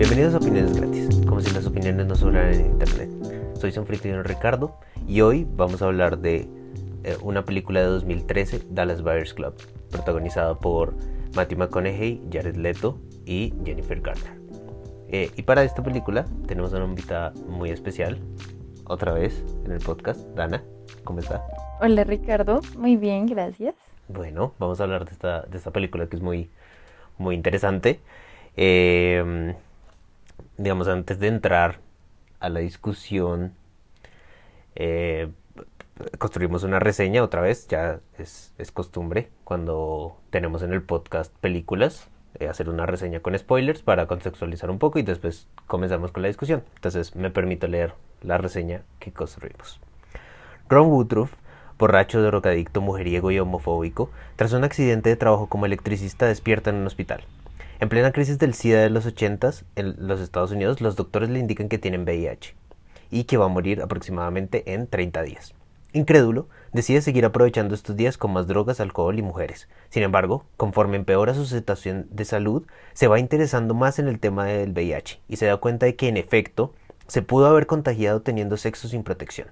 Bienvenidos a Opiniones Gratis, como si las opiniones no sobraran en internet. Soy su anfitrión Ricardo y hoy vamos a hablar de una película de 2013, Dallas Buyers Club, protagonizada por Matthew McConaughey, Jared Leto y Jennifer Garner. Y para esta película tenemos a una invitada muy especial, otra vez en el podcast, Dana. ¿Cómo está? Hola Ricardo, muy bien, gracias. Bueno, vamos a hablar de esta película que es muy interesante. Eh, digamos, antes de entrar a la discusión, eh, construimos una reseña otra vez, ya es costumbre cuando tenemos en el podcast películas, hacer una reseña con spoilers para contextualizar un poco y después comenzamos con la discusión. Entonces me permito leer la reseña que construimos. Ron Woodruff, borracho, drogadicto, mujeriego y homofóbico, tras un accidente de trabajo como electricista despierta en un hospital. En plena crisis del SIDA de los 80s en los Estados Unidos, los doctores le indican que tienen VIH y que va a morir aproximadamente en 30 días. Incrédulo, decide seguir aprovechando estos días con más drogas, alcohol y mujeres. Sin embargo, conforme empeora su situación de salud, se va interesando más en el tema del VIH y se da cuenta de que, en efecto, se pudo haber contagiado teniendo sexo sin protección.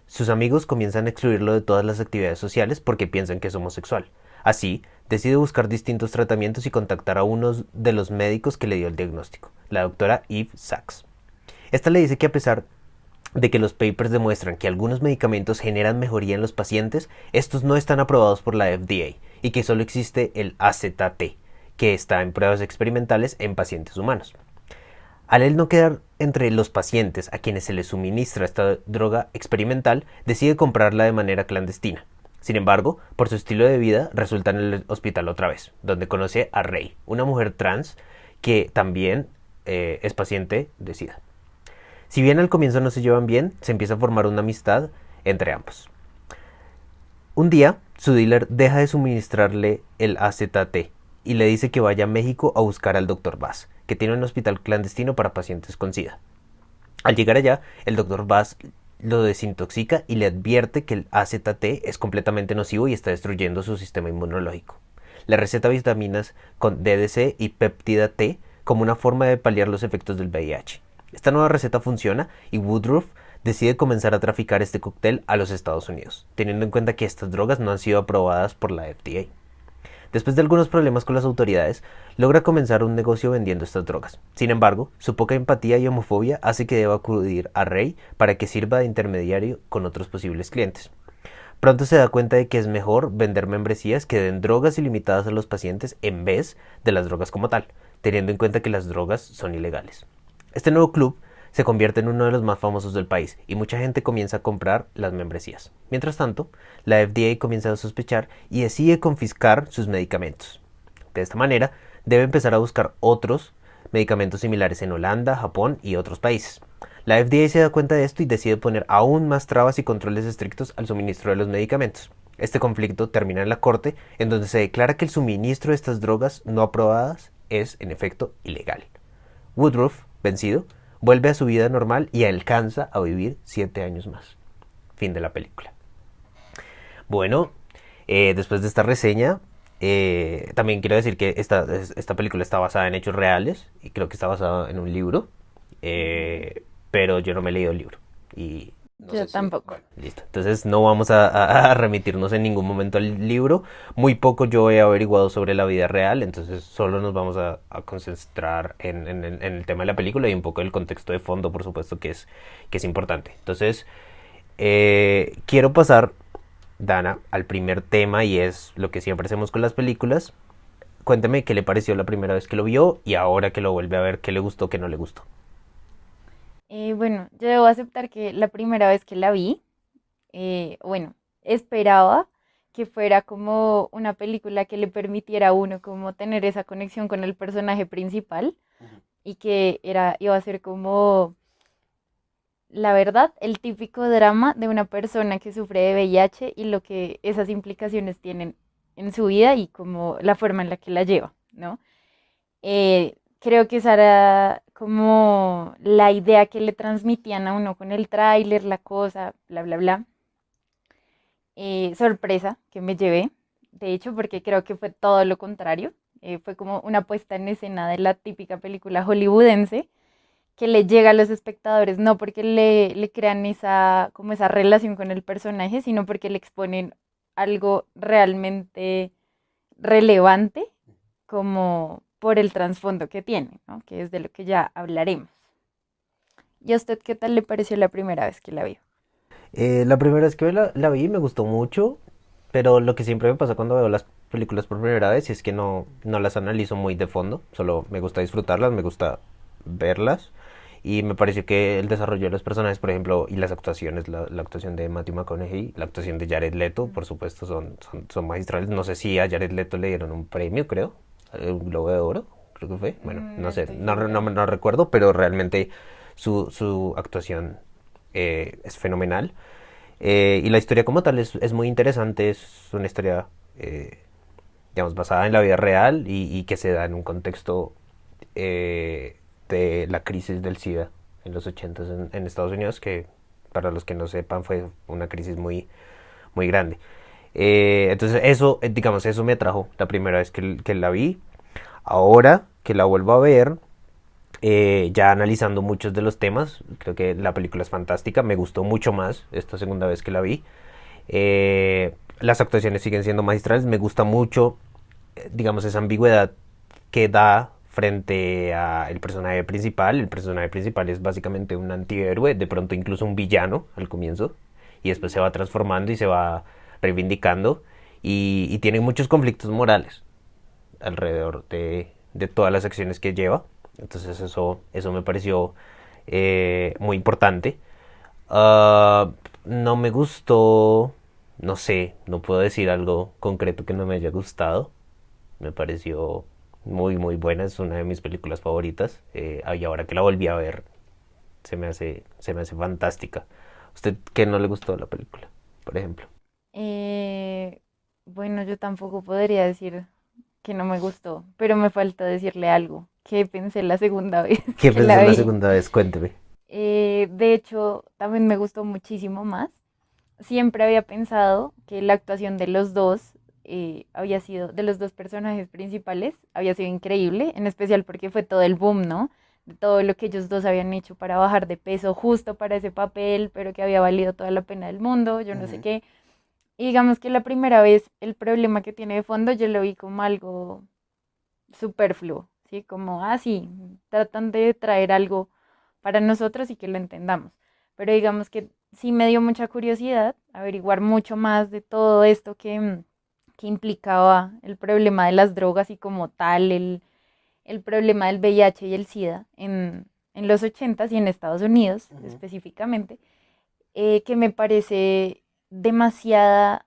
Sus amigos comienzan a excluirlo de todas las actividades sociales porque piensan que es homosexual. Así, decide buscar distintos tratamientos y contactar a uno de los médicos que le dio el diagnóstico, la doctora Eve Sachs. Esta le dice que, a pesar de que los papers demuestran que algunos medicamentos generan mejoría en los pacientes, estos no están aprobados por la FDA y que solo existe el AZT, que está en pruebas experimentales en pacientes humanos. Al él no quedar entre los pacientes a quienes se les suministra esta droga experimental, decide comprarla de manera clandestina. Sin embargo, por su estilo de vida, resulta en el hospital otra vez, donde conoce a Ray, una mujer trans que también es paciente de SIDA. Si bien al comienzo no se llevan bien, se empieza a formar una amistad entre ambos. Un día, su dealer deja de suministrarle el AZT y le dice que vaya a México a buscar al Dr. Bass, que tiene un hospital clandestino para pacientes con SIDA. Al llegar allá, el Dr. Bass lo desintoxica y le advierte que el AZT es completamente nocivo y está destruyendo su sistema inmunológico. Le receta vitaminas con DDC y péptida T como una forma de paliar los efectos del VIH. Esta nueva receta funciona y Woodruff decide comenzar a traficar este cóctel a los Estados Unidos, teniendo en cuenta que estas drogas no han sido aprobadas por la FDA. Después de algunos problemas con las autoridades, logra comenzar un negocio vendiendo estas drogas. Sin embargo, su poca empatía y homofobia hace que deba acudir a Ray para que sirva de intermediario con otros posibles clientes. Pronto se da cuenta de que es mejor vender membresías que den drogas ilimitadas a los pacientes en vez de las drogas como tal, teniendo en cuenta que las drogas son ilegales. Este nuevo club se convierte en uno de los más famosos del país y mucha gente comienza a comprar las membresías. Mientras tanto, la FDA comienza a sospechar y decide confiscar sus medicamentos. De esta manera, debe empezar a buscar otros medicamentos similares en Holanda, Japón y otros países. La FDA se da cuenta de esto y decide poner aún más trabas y controles estrictos al suministro de los medicamentos. Este conflicto termina en la corte, en donde se declara que el suministro de estas drogas no aprobadas es, en efecto, ilegal. Woodruff, vencido, vuelve a su vida normal y alcanza a vivir 7 años más. Fin de la película. Bueno, después de esta reseña, también quiero decir que esta película está basada en hechos reales y creo que está basada en un libro, pero yo no me he leído el libro y no Yo sé si... tampoco. Bueno, listo. Entonces no vamos a remitirnos en ningún momento al libro. Muy poco yo he averiguado sobre la vida real, entonces solo nos vamos a concentrar en el tema de la película y un poco el contexto de fondo, por supuesto, que es importante. Entonces, quiero pasar, Dana, al primer tema y es lo que siempre hacemos con las películas. Cuénteme qué le pareció la primera vez que lo vio y ahora que lo vuelve a ver, qué le gustó, qué no le gustó. Bueno, yo debo aceptar que la primera vez que la vi, bueno, esperaba que fuera como una película que le permitiera a uno como tener esa conexión con el personaje principal y que iba a ser como, la verdad, el típico drama de una persona que sufre de VIH y lo que esas implicaciones tienen en su vida y como la forma en la que la lleva, ¿no? Creo que esa era como la idea que le transmitían a uno con el tráiler, la cosa, bla, bla, bla. Sorpresa que me llevé, de hecho, porque creo que fue todo lo contrario. Fue como una puesta en escena de la típica película hollywoodense que le llega a los espectadores, no porque le crean esa, como esa relación con el personaje, sino porque le exponen algo realmente relevante como por el trasfondo que tiene, ¿no? Que es de lo que ya hablaremos. ¿Y a usted qué tal le pareció la primera vez que la vio? La primera vez que la vi me gustó mucho, pero lo que siempre me pasa cuando veo las películas por primera vez es que no las analizo muy de fondo, solo me gusta disfrutarlas, me gusta verlas. Y me pareció que el desarrollo de los personajes, por ejemplo, y las actuaciones, la actuación de Matthew McConaughey, la actuación de Jared Leto, por supuesto, son magistrales. No sé si a Jared Leto le dieron un premio, creo, un Globo de Oro, creo que fue. Bueno, No no sé, estoy segura. no recuerdo, pero realmente su actuación es fenomenal. Y la historia como tal es muy interesante, es una historia, eh, digamos, basada en la vida real y que se da en un contexto de la crisis del SIDA en los 80 en Estados Unidos, que para los que no sepan fue una crisis muy grande. Entonces eso, digamos, eso me atrajo la primera vez que la vi. Ahora que la vuelvo a ver, ya analizando muchos de los temas, creo que la película es fantástica, me gustó mucho más esta segunda vez que la vi. Las actuaciones siguen siendo magistrales, me gusta mucho, digamos, esa ambigüedad que da frente al personaje principal. El personaje principal es básicamente un antihéroe, de pronto incluso un villano al comienzo, y después se va transformando y se va reivindicando, y tiene muchos conflictos morales alrededor de todas las acciones que lleva. Entonces eso me pareció muy importante. No me gustó, no sé, no puedo decir algo concreto que no me haya gustado. Me pareció muy buena, es una de mis películas favoritas. Y ahora que la volví a ver, se me hace fantástica. ¿Usted qué no le gustó de la película, por ejemplo? Eh, bueno, yo tampoco podría decir que no me gustó, pero me falta decirle algo que pensé la segunda vez ¿Qué que pensó la la vi. segunda vez? Cuénteme. De hecho, también me gustó muchísimo más. Siempre había pensado que la actuación de los dos había sido, de los dos personajes principales, había sido increíble, en especial porque fue todo el boom, ¿no? De todo lo que ellos dos habían hecho para bajar de peso justo para ese papel, pero que había valido toda la pena del mundo, yo no sé Ujú. qué. Y digamos que la primera vez el problema que tiene de fondo yo lo vi como algo superfluo, ¿sí? Como, ah, sí, tratan de traer algo para nosotros y que lo entendamos. Pero digamos que sí me dio mucha curiosidad averiguar mucho más de todo esto que implicaba el problema de las drogas y como tal el problema del VIH y el SIDA en los 80 y en Estados Unidos Ujú. específicamente, que me parece demasiado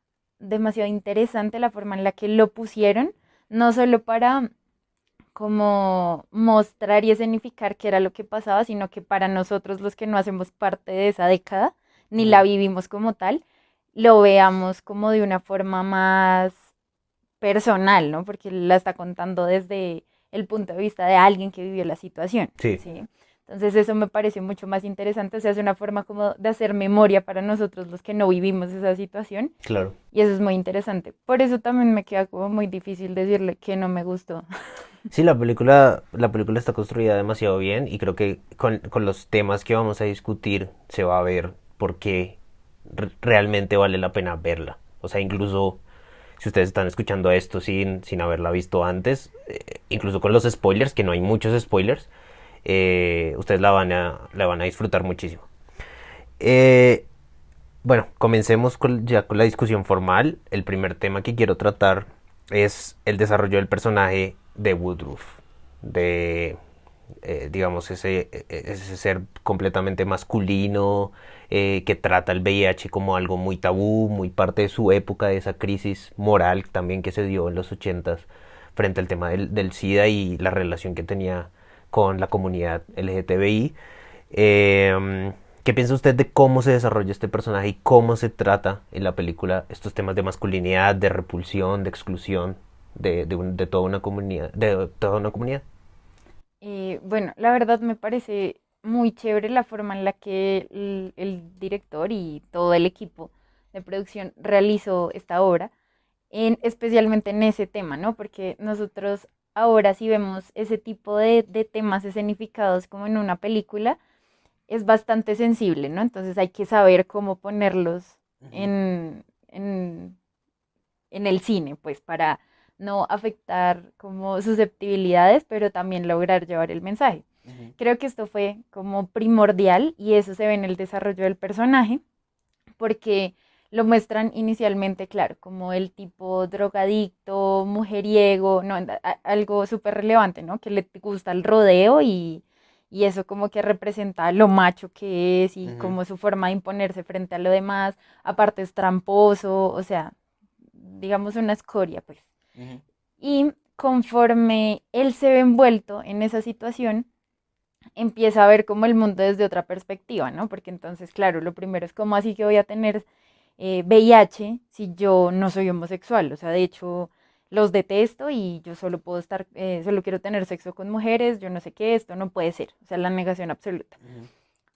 interesante la forma en la que lo pusieron, no solo para como mostrar y escenificar qué era lo que pasaba, sino que para nosotros los que no hacemos parte de esa década, ni la Ujú. vivimos como tal, lo veamos como de una forma más personal, ¿no? Porque la está contando desde el punto de vista de alguien que vivió la situación, Sí, ¿sí? Entonces eso me parece mucho más interesante, o sea, es una forma como de hacer memoria para nosotros los que no vivimos esa situación claro. y eso es muy interesante. Por eso también me queda como muy difícil decirle que no me gustó. Sí, la película está construida demasiado bien y creo que con los temas que vamos a discutir se va a ver por qué realmente vale la pena verla. O sea, incluso si ustedes están escuchando esto sin haberla visto antes, incluso con los spoilers, que no hay muchos spoilers, ustedes la van a disfrutar muchísimo. Eh, bueno, comencemos ya con la discusión formal. El primer tema que quiero tratar es el desarrollo del personaje de Woodruff, de, digamos, ese ser completamente masculino, que trata el VIH como algo muy tabú, muy parte de su época, de esa crisis moral también que se dio en los 80 frente al tema del SIDA y la relación que tenía con la comunidad LGTBI. ¿Qué piensa usted de cómo se desarrolla este personaje y cómo se trata en la película estos temas de masculinidad, de repulsión, de exclusión de toda una comunidad, de toda una comunidad? Bueno, la verdad me parece muy chévere la forma en la que el director y todo el equipo de producción realizó esta obra, especialmente en ese tema, ¿no? Porque nosotros ahora si vemos ese tipo de temas escenificados como en una película, es bastante sensible, ¿no? Entonces hay que saber cómo ponerlos Ujú, en el cine, pues para no afectar como susceptibilidades, pero también lograr llevar el mensaje. ujú, Creo que esto fue como primordial y eso se ve en el desarrollo del personaje, porque lo muestran inicialmente, claro, como el tipo drogadicto, mujeriego, no, algo súper relevante, ¿no? Que le gusta el rodeo y eso como que representa lo macho que es y ujú, como su forma de imponerse frente a lo demás, aparte es tramposo, o sea, digamos una escoria, pues. ujú. Y conforme él se ve envuelto en esa situación, empieza a ver como el mundo desde otra perspectiva, ¿no? Porque entonces, claro, lo primero es como así que voy a tener VIH si yo no soy homosexual. O sea, de hecho, los detesto y yo solo puedo estar, solo quiero tener sexo con mujeres, yo no sé qué, esto no puede ser. O sea, la negación absoluta. Ujú.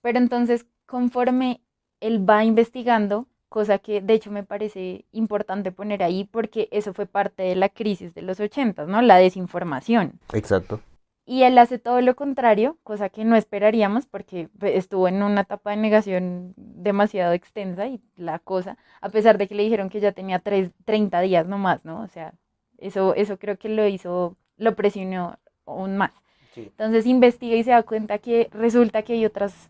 Pero entonces, conforme él va investigando, cosa que de hecho me parece importante poner ahí porque eso fue parte de la crisis de los 80, ¿no? La desinformación. Exacto. Y él hace todo lo contrario, cosa que no esperaríamos porque pues, estuvo en una etapa de negación demasiado extensa y la cosa, a pesar de que le dijeron que ya tenía 30 días nomás, ¿no? O sea, eso creo que lo hizo, lo presionó aún más. Sí. Entonces investiga y se da cuenta que resulta que hay otras,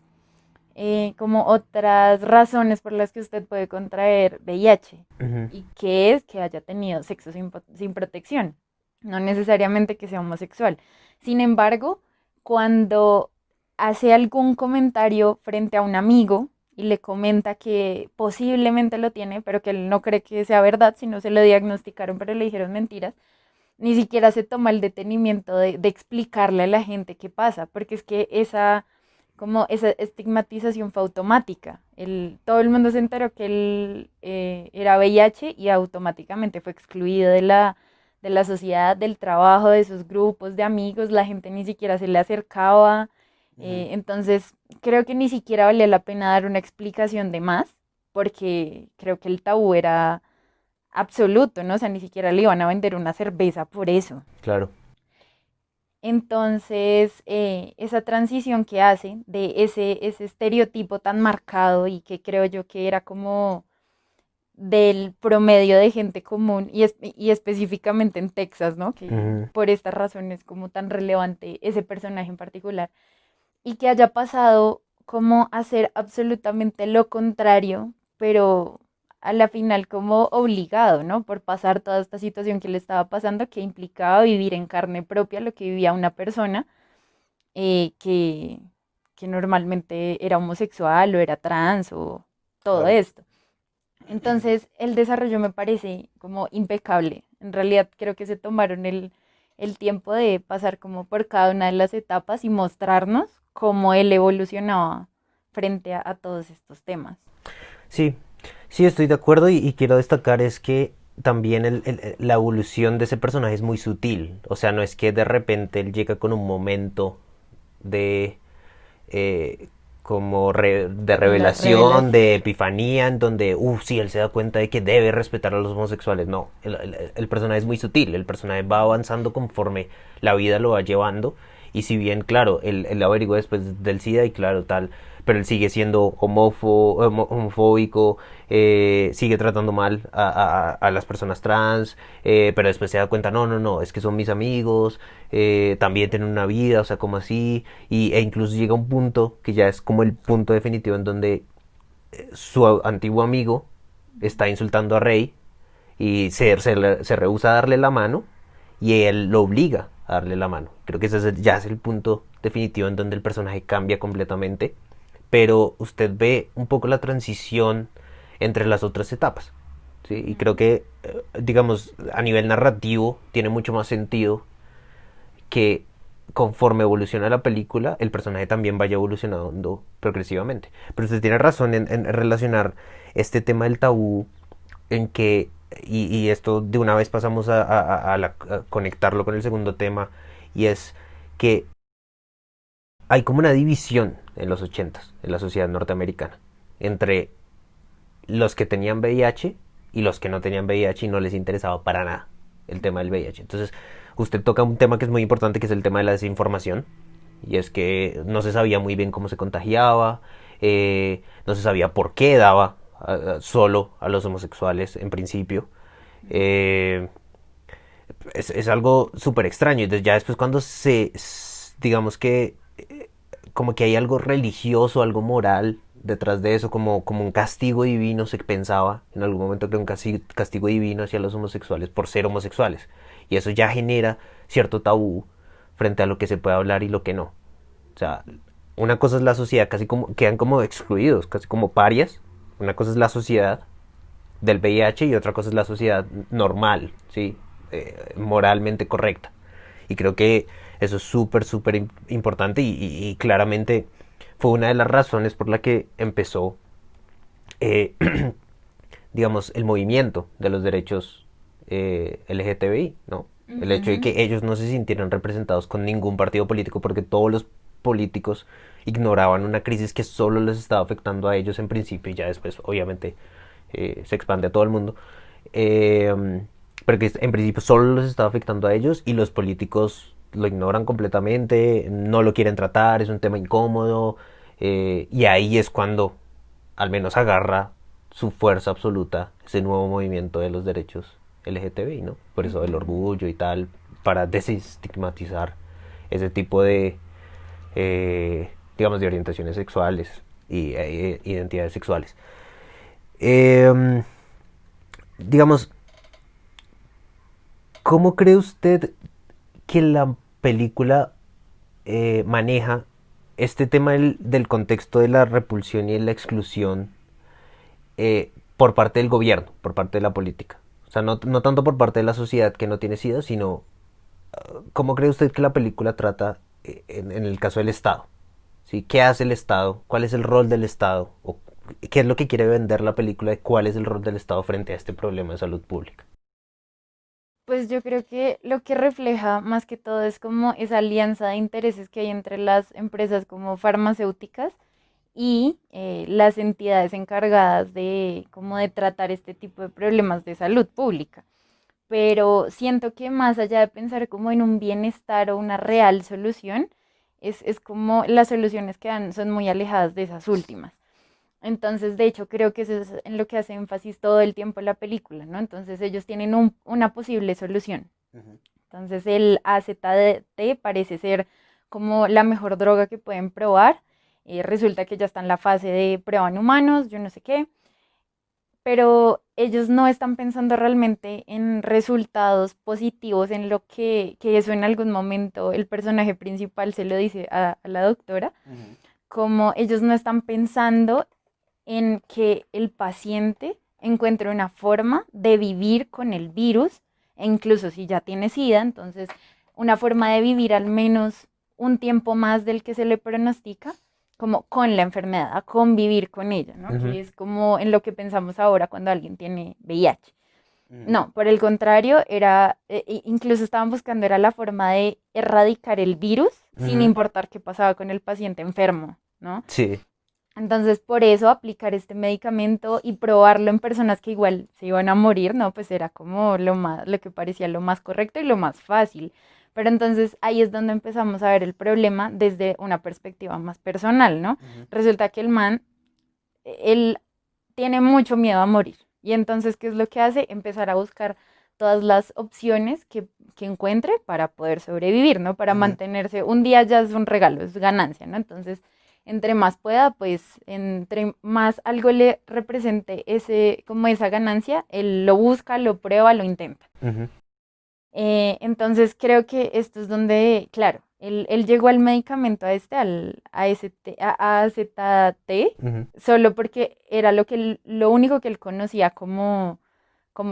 como otras razones por las que usted puede contraer VIH Ujú. y que es que haya tenido sexo sin protección, no necesariamente que sea homosexual. Sin embargo, cuando hace algún comentario frente a un amigo y le comenta que posiblemente lo tiene, pero que él no cree que sea verdad, sino se lo diagnosticaron, pero le dijeron mentiras, ni siquiera se toma el detenimiento de explicarle a la gente qué pasa, porque es que como esa estigmatización fue automática. Todo el mundo se enteró que él era VIH y automáticamente fue excluido de la sociedad, del trabajo, de sus grupos de amigos, la gente ni siquiera se le acercaba. Ujú. Entonces, creo que ni siquiera valía la pena dar una explicación de más, porque creo que el tabú era absoluto, ¿no? O sea, ni siquiera le iban a vender una cerveza por eso. Claro. Entonces, esa transición que hace de ese estereotipo tan marcado y que creo yo que era como del promedio de gente común y específicamente en Texas, ¿no? Que Ujú. por estas razones como tan relevante ese personaje en particular y que haya pasado como a hacer absolutamente lo contrario, pero a la final como obligado, ¿no? Por pasar toda esta situación que le estaba pasando, que implicaba vivir en carne propia lo que vivía una persona eh, que, que normalmente era homosexual o era trans o todo Claro. esto. Entonces, el desarrollo me parece como impecable. En realidad, creo que se tomaron el tiempo de pasar como por cada una de las etapas y mostrarnos cómo él evolucionaba frente a todos estos temas. Sí, sí, estoy de acuerdo y quiero destacar es que también la evolución de ese personaje es muy sutil. O sea, no es que de repente él llega con un momento de eh, de La revelación, revelación. de epifanía, en donde, sí, él se da cuenta de que debe respetar a los homosexuales. No, el personaje es muy sutil, el personaje va avanzando conforme la vida lo va llevando. Y si bien, claro, él averigua después del SIDA y claro, tal, pero él sigue siendo homofóbico, sigue tratando mal a las personas trans, pero después se da cuenta, no, no, no, es que son mis amigos, también tienen una vida, o sea, como así, e incluso llega un punto que ya es como el punto definitivo en donde su antiguo amigo está insultando a Rey y se rehúsa a darle la mano y él lo obliga a darle la mano. Creo que ese ya es el punto definitivo en donde el personaje cambia completamente, pero usted ve un poco la transición entre las otras etapas. ¿Sí? Y creo Mm. que, digamos, a nivel narrativo tiene mucho más sentido que conforme evoluciona la película, el personaje también vaya evolucionando progresivamente. Pero usted tiene razón en relacionar este tema del tabú en que, y esto de una vez pasamos a conectarlo con el segundo tema, y es que hay como una división en los ochentas en la sociedad norteamericana entre los que tenían VIH y los que no tenían VIH y no les interesaba para nada el tema del VIH. Entonces, usted toca un tema que es muy importante, que es el tema de la desinformación. Y es que no se sabía muy bien cómo se contagiaba, no se sabía por qué daba solo a los homosexuales en principio. Eh, es algo súper extraño. Y ya después cuando digamos que como que hay algo religioso, algo moral detrás de eso, como un castigo divino, se pensaba en algún momento que un castigo divino hacia los homosexuales por ser homosexuales. Y eso ya genera cierto tabú frente a lo que se puede hablar y lo que no. O sea, una cosa es la sociedad, casi como quedan como excluidos, casi como parias. Una cosa es la sociedad del VIH y otra cosa es la sociedad normal, ¿sí? Moralmente correcta. Y creo que eso es súper, súper importante y claramente fue una de las razones por la que empezó, eh, digamos, el movimiento de los derechos LGTBI, ¿no? El hecho de Ujú. que ellos no se sintieran representados con ningún partido político porque todos los políticos ignoraban una crisis que solo les estaba afectando a ellos en principio y ya después obviamente se expande a todo el mundo. Eh, pero que en principio solo les estaba afectando a ellos y los políticos lo ignoran completamente, no lo quieren tratar, es un tema incómodo y ahí es cuando al menos agarra su fuerza absoluta ese nuevo movimiento de los derechos LGTBI, ¿no? Por eso el Ujú. orgullo y tal, para desestigmatizar ese tipo de, digamos, de orientaciones sexuales y identidades sexuales. Eh, digamos, ¿cómo cree usted que la película maneja este tema del contexto de la repulsión y de la exclusión por parte del gobierno, por parte de la política? O sea, no tanto por parte de la sociedad que no tiene SIDA, sino ¿cómo cree usted que la película trata en el caso del Estado? ¿Sí? ¿Qué hace el Estado? ¿Cuál es el rol del Estado? ¿O qué es lo que quiere vender la película de cuál es el rol del Estado frente a este problema de salud pública? Pues yo creo que lo que refleja más que todo es como esa alianza de intereses que hay entre las empresas como farmacéuticas y las entidades encargadas de como de tratar este tipo de problemas de salud pública. Pero siento que más allá de pensar como en un bienestar o una real solución, es como las soluciones que dan son muy alejadas de esas últimas. Entonces, de hecho, creo que eso es en lo que hace énfasis todo el tiempo la película, ¿no? Entonces, ellos tienen una posible solución. Uh-huh. Entonces, el AZT parece ser como la mejor droga que pueden probar. Resulta que ya está en la fase de prueba en humanos, yo no sé qué, pero ellos no están pensando realmente en resultados positivos, en lo que eso en algún momento el personaje principal se lo dice a la doctora, Uh-huh. como ellos no están pensando en que el paciente encuentre una forma de vivir con el virus, e incluso si ya tiene SIDA, entonces una forma de vivir al menos un tiempo más del que se le pronostica, como con la enfermedad, a convivir con ella, ¿no? Uh-huh. Que es como en lo que pensamos ahora cuando alguien tiene VIH. Uh-huh. No, por el contrario, incluso estaban buscando era la forma de erradicar el virus sin Uh-huh. importar qué pasaba con el paciente enfermo, ¿no? Sí. Entonces, por eso aplicar este medicamento y probarlo en personas que igual se iban a morir, ¿no? Pues era como lo que parecía lo más correcto y lo más fácil. Pero entonces ahí es donde empezamos a ver el problema desde una perspectiva más personal, ¿no? Uh-huh. Resulta que el man, él tiene mucho miedo a morir. Y entonces, ¿qué es lo que hace? Empezar a buscar todas las opciones que encuentre para poder sobrevivir, ¿no? Para Uh-huh. mantenerse. Un día ya es un regalo, es ganancia, ¿no? Entonces, entre más pueda, pues, entre más algo le represente como esa ganancia, él lo busca, lo prueba, lo intenta. Uh-huh. Entonces creo que esto es donde, claro, él llegó al medicamento a a AZT, Uh-huh. solo porque era lo único que él conocía como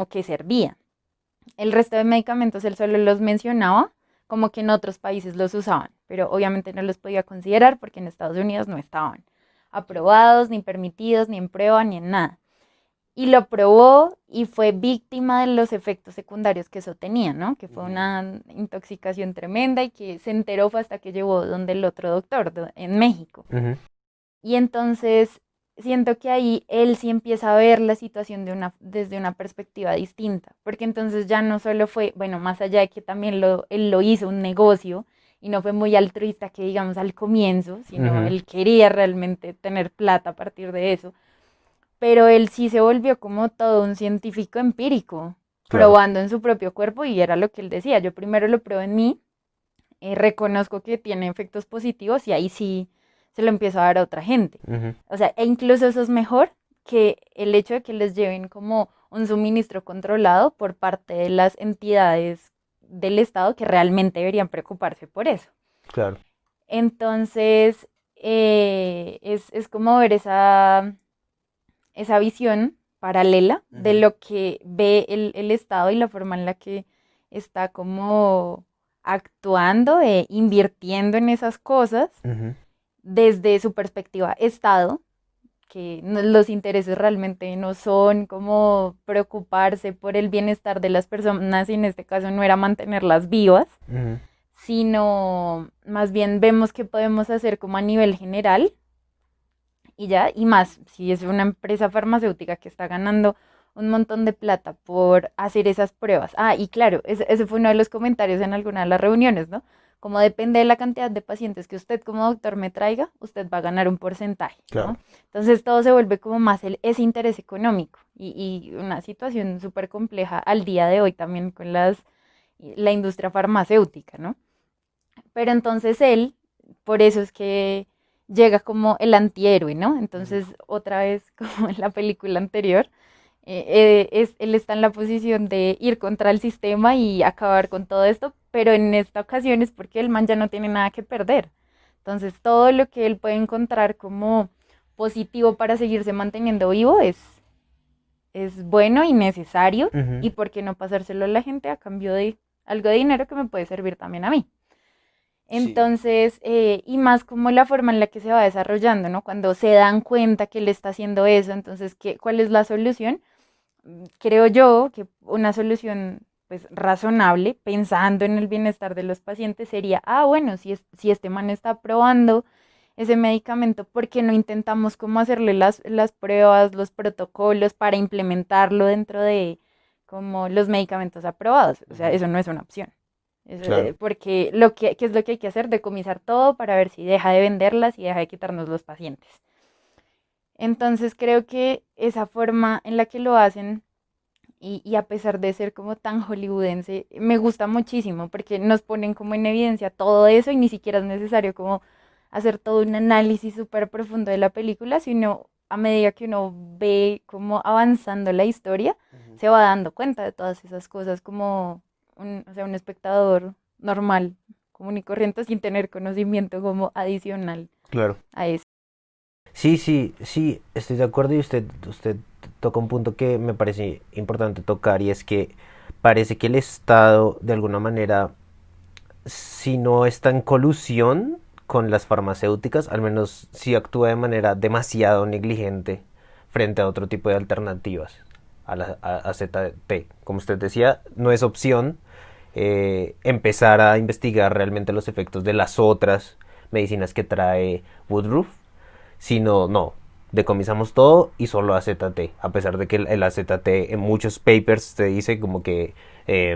que servía. El resto de medicamentos él solo los mencionaba como que en otros países los usaban, pero obviamente no los podía considerar porque en Estados Unidos no estaban aprobados, ni permitidos, ni en prueba, ni en nada y lo probó y fue víctima de los efectos secundarios que eso tenía, ¿no? Que fue Uh-huh. una intoxicación tremenda y que se enteró fue hasta que llegó donde el otro doctor en México. Uh-huh. Y entonces, siento que ahí él sí empieza a ver la situación desde una perspectiva distinta, porque entonces ya no solo fue, bueno, más allá de que también él lo hizo un negocio y no fue muy altruista que digamos al comienzo, sino Ujú, él quería realmente tener plata a partir de eso, pero él sí se volvió como todo un científico empírico, claro. probando en su propio cuerpo y era lo que él decía, yo primero lo pruebo en mí, reconozco que tiene efectos positivos y ahí sí se lo empiezo a dar a otra gente. Ujú, O sea, e incluso eso es mejor que el hecho de que les lleven como un suministro controlado por parte de las entidades del Estado que realmente deberían preocuparse por eso. claro. Entonces, es como ver esa visión paralela de Ujú, lo que ve el Estado y la forma en la que está como actuando e invirtiendo en esas cosas ujú, desde su perspectiva Estado, que los intereses realmente no son como preocuparse por el bienestar de las personas y en este caso no era mantenerlas vivas, ujú, sino más bien vemos qué podemos hacer como a nivel general y ya, y más, si es una empresa farmacéutica que está ganando un montón de plata por hacer esas pruebas. Ah, y claro, ese fue uno de los comentarios en alguna de las reuniones, ¿no? Como depende de la cantidad de pacientes que usted como doctor me traiga, usted va a ganar un porcentaje, claro. ¿no? Entonces todo se vuelve como más ese interés económico y una situación súper compleja al día de hoy también con la industria farmacéutica, ¿no? Pero entonces él, por eso es que llega como el antihéroe, ¿no? Ujú, Entonces, otra vez, como en la película anterior, él está en la posición de ir contra el sistema y acabar con todo esto, pero en esta ocasión es porque el man ya no tiene nada que perder. Entonces, todo lo que él puede encontrar como positivo para seguirse manteniendo vivo es bueno y necesario, ujú, y por qué no pasárselo a la gente a cambio de algo de dinero que me puede servir también a mí. sí. Entonces, y más como la forma en la que se va desarrollando, ¿no? Cuando se dan cuenta que él está haciendo eso, entonces, ¿cuál es la solución? Creo yo que una solución pues razonable, pensando en el bienestar de los pacientes, sería, ah, bueno, si este man está probando ese medicamento, ¿por qué no intentamos cómo hacerle las pruebas, los protocolos para implementarlo dentro de como los medicamentos aprobados? O sea, Ujú, eso no es una opción. claro. Porque ¿qué es lo que hay que hacer? Decomisar todo para ver si deja de venderlas y deja de quitarnos los pacientes. Entonces creo que esa forma en la que lo hacen y a pesar de ser como tan hollywoodense, me gusta muchísimo porque nos ponen como en evidencia todo eso y ni siquiera es necesario como hacer todo un análisis súper profundo de la película, sino a medida que uno ve cómo avanzando la historia, Ujú, se va dando cuenta de todas esas cosas como o sea, un espectador normal, común y corriente, sin tener conocimiento como adicional claro. a eso. Sí, sí, sí, estoy de acuerdo y usted toca un punto que me parece importante tocar y es que parece que el Estado, de alguna manera, si no está en colusión con las farmacéuticas, al menos si actúa de manera demasiado negligente frente a otro tipo de alternativas a ZT. Como usted decía, no es opción empezar a investigar realmente los efectos de las otras medicinas que trae Woodruff, sino no, decomisamos todo y solo AZT, a pesar de que el AZT en muchos papers te dice como que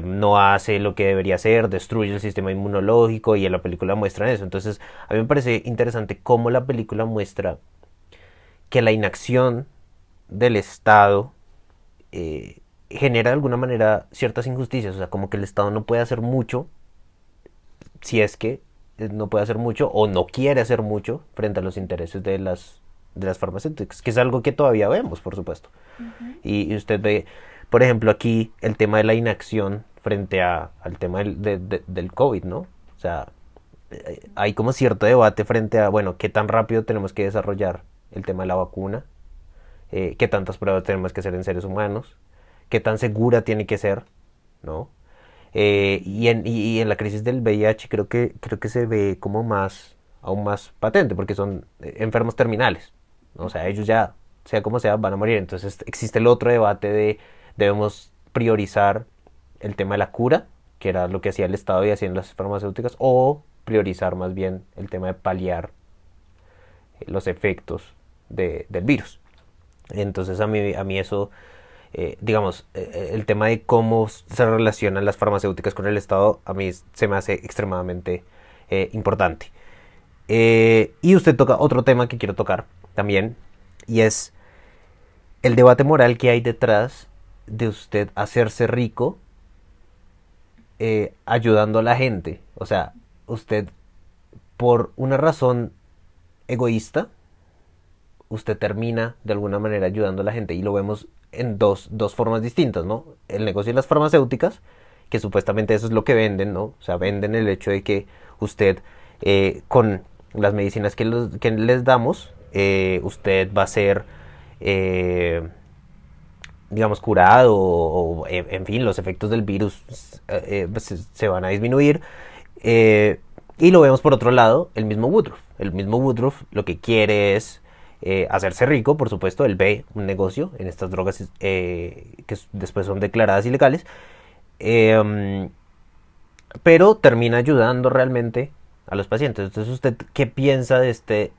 no hace lo que debería hacer, destruye el sistema inmunológico y en la película muestran eso. Entonces a mí me parece interesante cómo la película muestra que la inacción del Estado genera de alguna manera ciertas injusticias, o sea, como que el Estado no puede hacer mucho si es que no puede hacer mucho o no quiere hacer mucho frente a los intereses de las farmacéuticas, que es algo que todavía vemos, por supuesto. Ujú. Y usted ve, por ejemplo, aquí el tema de la inacción frente al tema del COVID, ¿no? O sea, hay como cierto debate frente a, bueno, qué tan rápido tenemos que desarrollar el tema de la vacuna, qué tantas pruebas tenemos que hacer en seres humanos, qué tan segura tiene que ser, ¿no? Y en la crisis del VIH creo que se ve como más, aún más patente, porque son enfermos terminales, ¿no? O sea, ellos ya, sea como sea, van a morir. Entonces existe el otro debate de debemos priorizar el tema de la cura, que era lo que hacía el Estado y hacían las farmacéuticas, o priorizar más bien el tema de paliar los efectos del virus. Entonces a mí eso, digamos, el tema de cómo se relacionan las farmacéuticas con el Estado, a mí se me hace extremadamente importante. Y usted toca otro tema que quiero tocar también, y es el debate moral que hay detrás de usted hacerse rico ayudando a la gente. O sea, usted por una razón egoísta, usted termina de alguna manera ayudando a la gente y lo vemos en dos formas distintas, ¿no? El negocio de las farmacéuticas, que supuestamente eso es lo que venden, ¿no? O sea, venden el hecho de que usted con las medicinas que les damos, usted va a ser, eh, digamos, curado en fin, los efectos del virus se van a disminuir. Eh, y lo vemos por otro lado, el mismo Woodruff. El mismo Woodruff lo que quiere es hacerse rico, por supuesto. Él ve un negocio en estas drogas que después son declaradas ilegales. Eh, pero termina ayudando realmente a los pacientes. Entonces, ¿usted qué piensa de este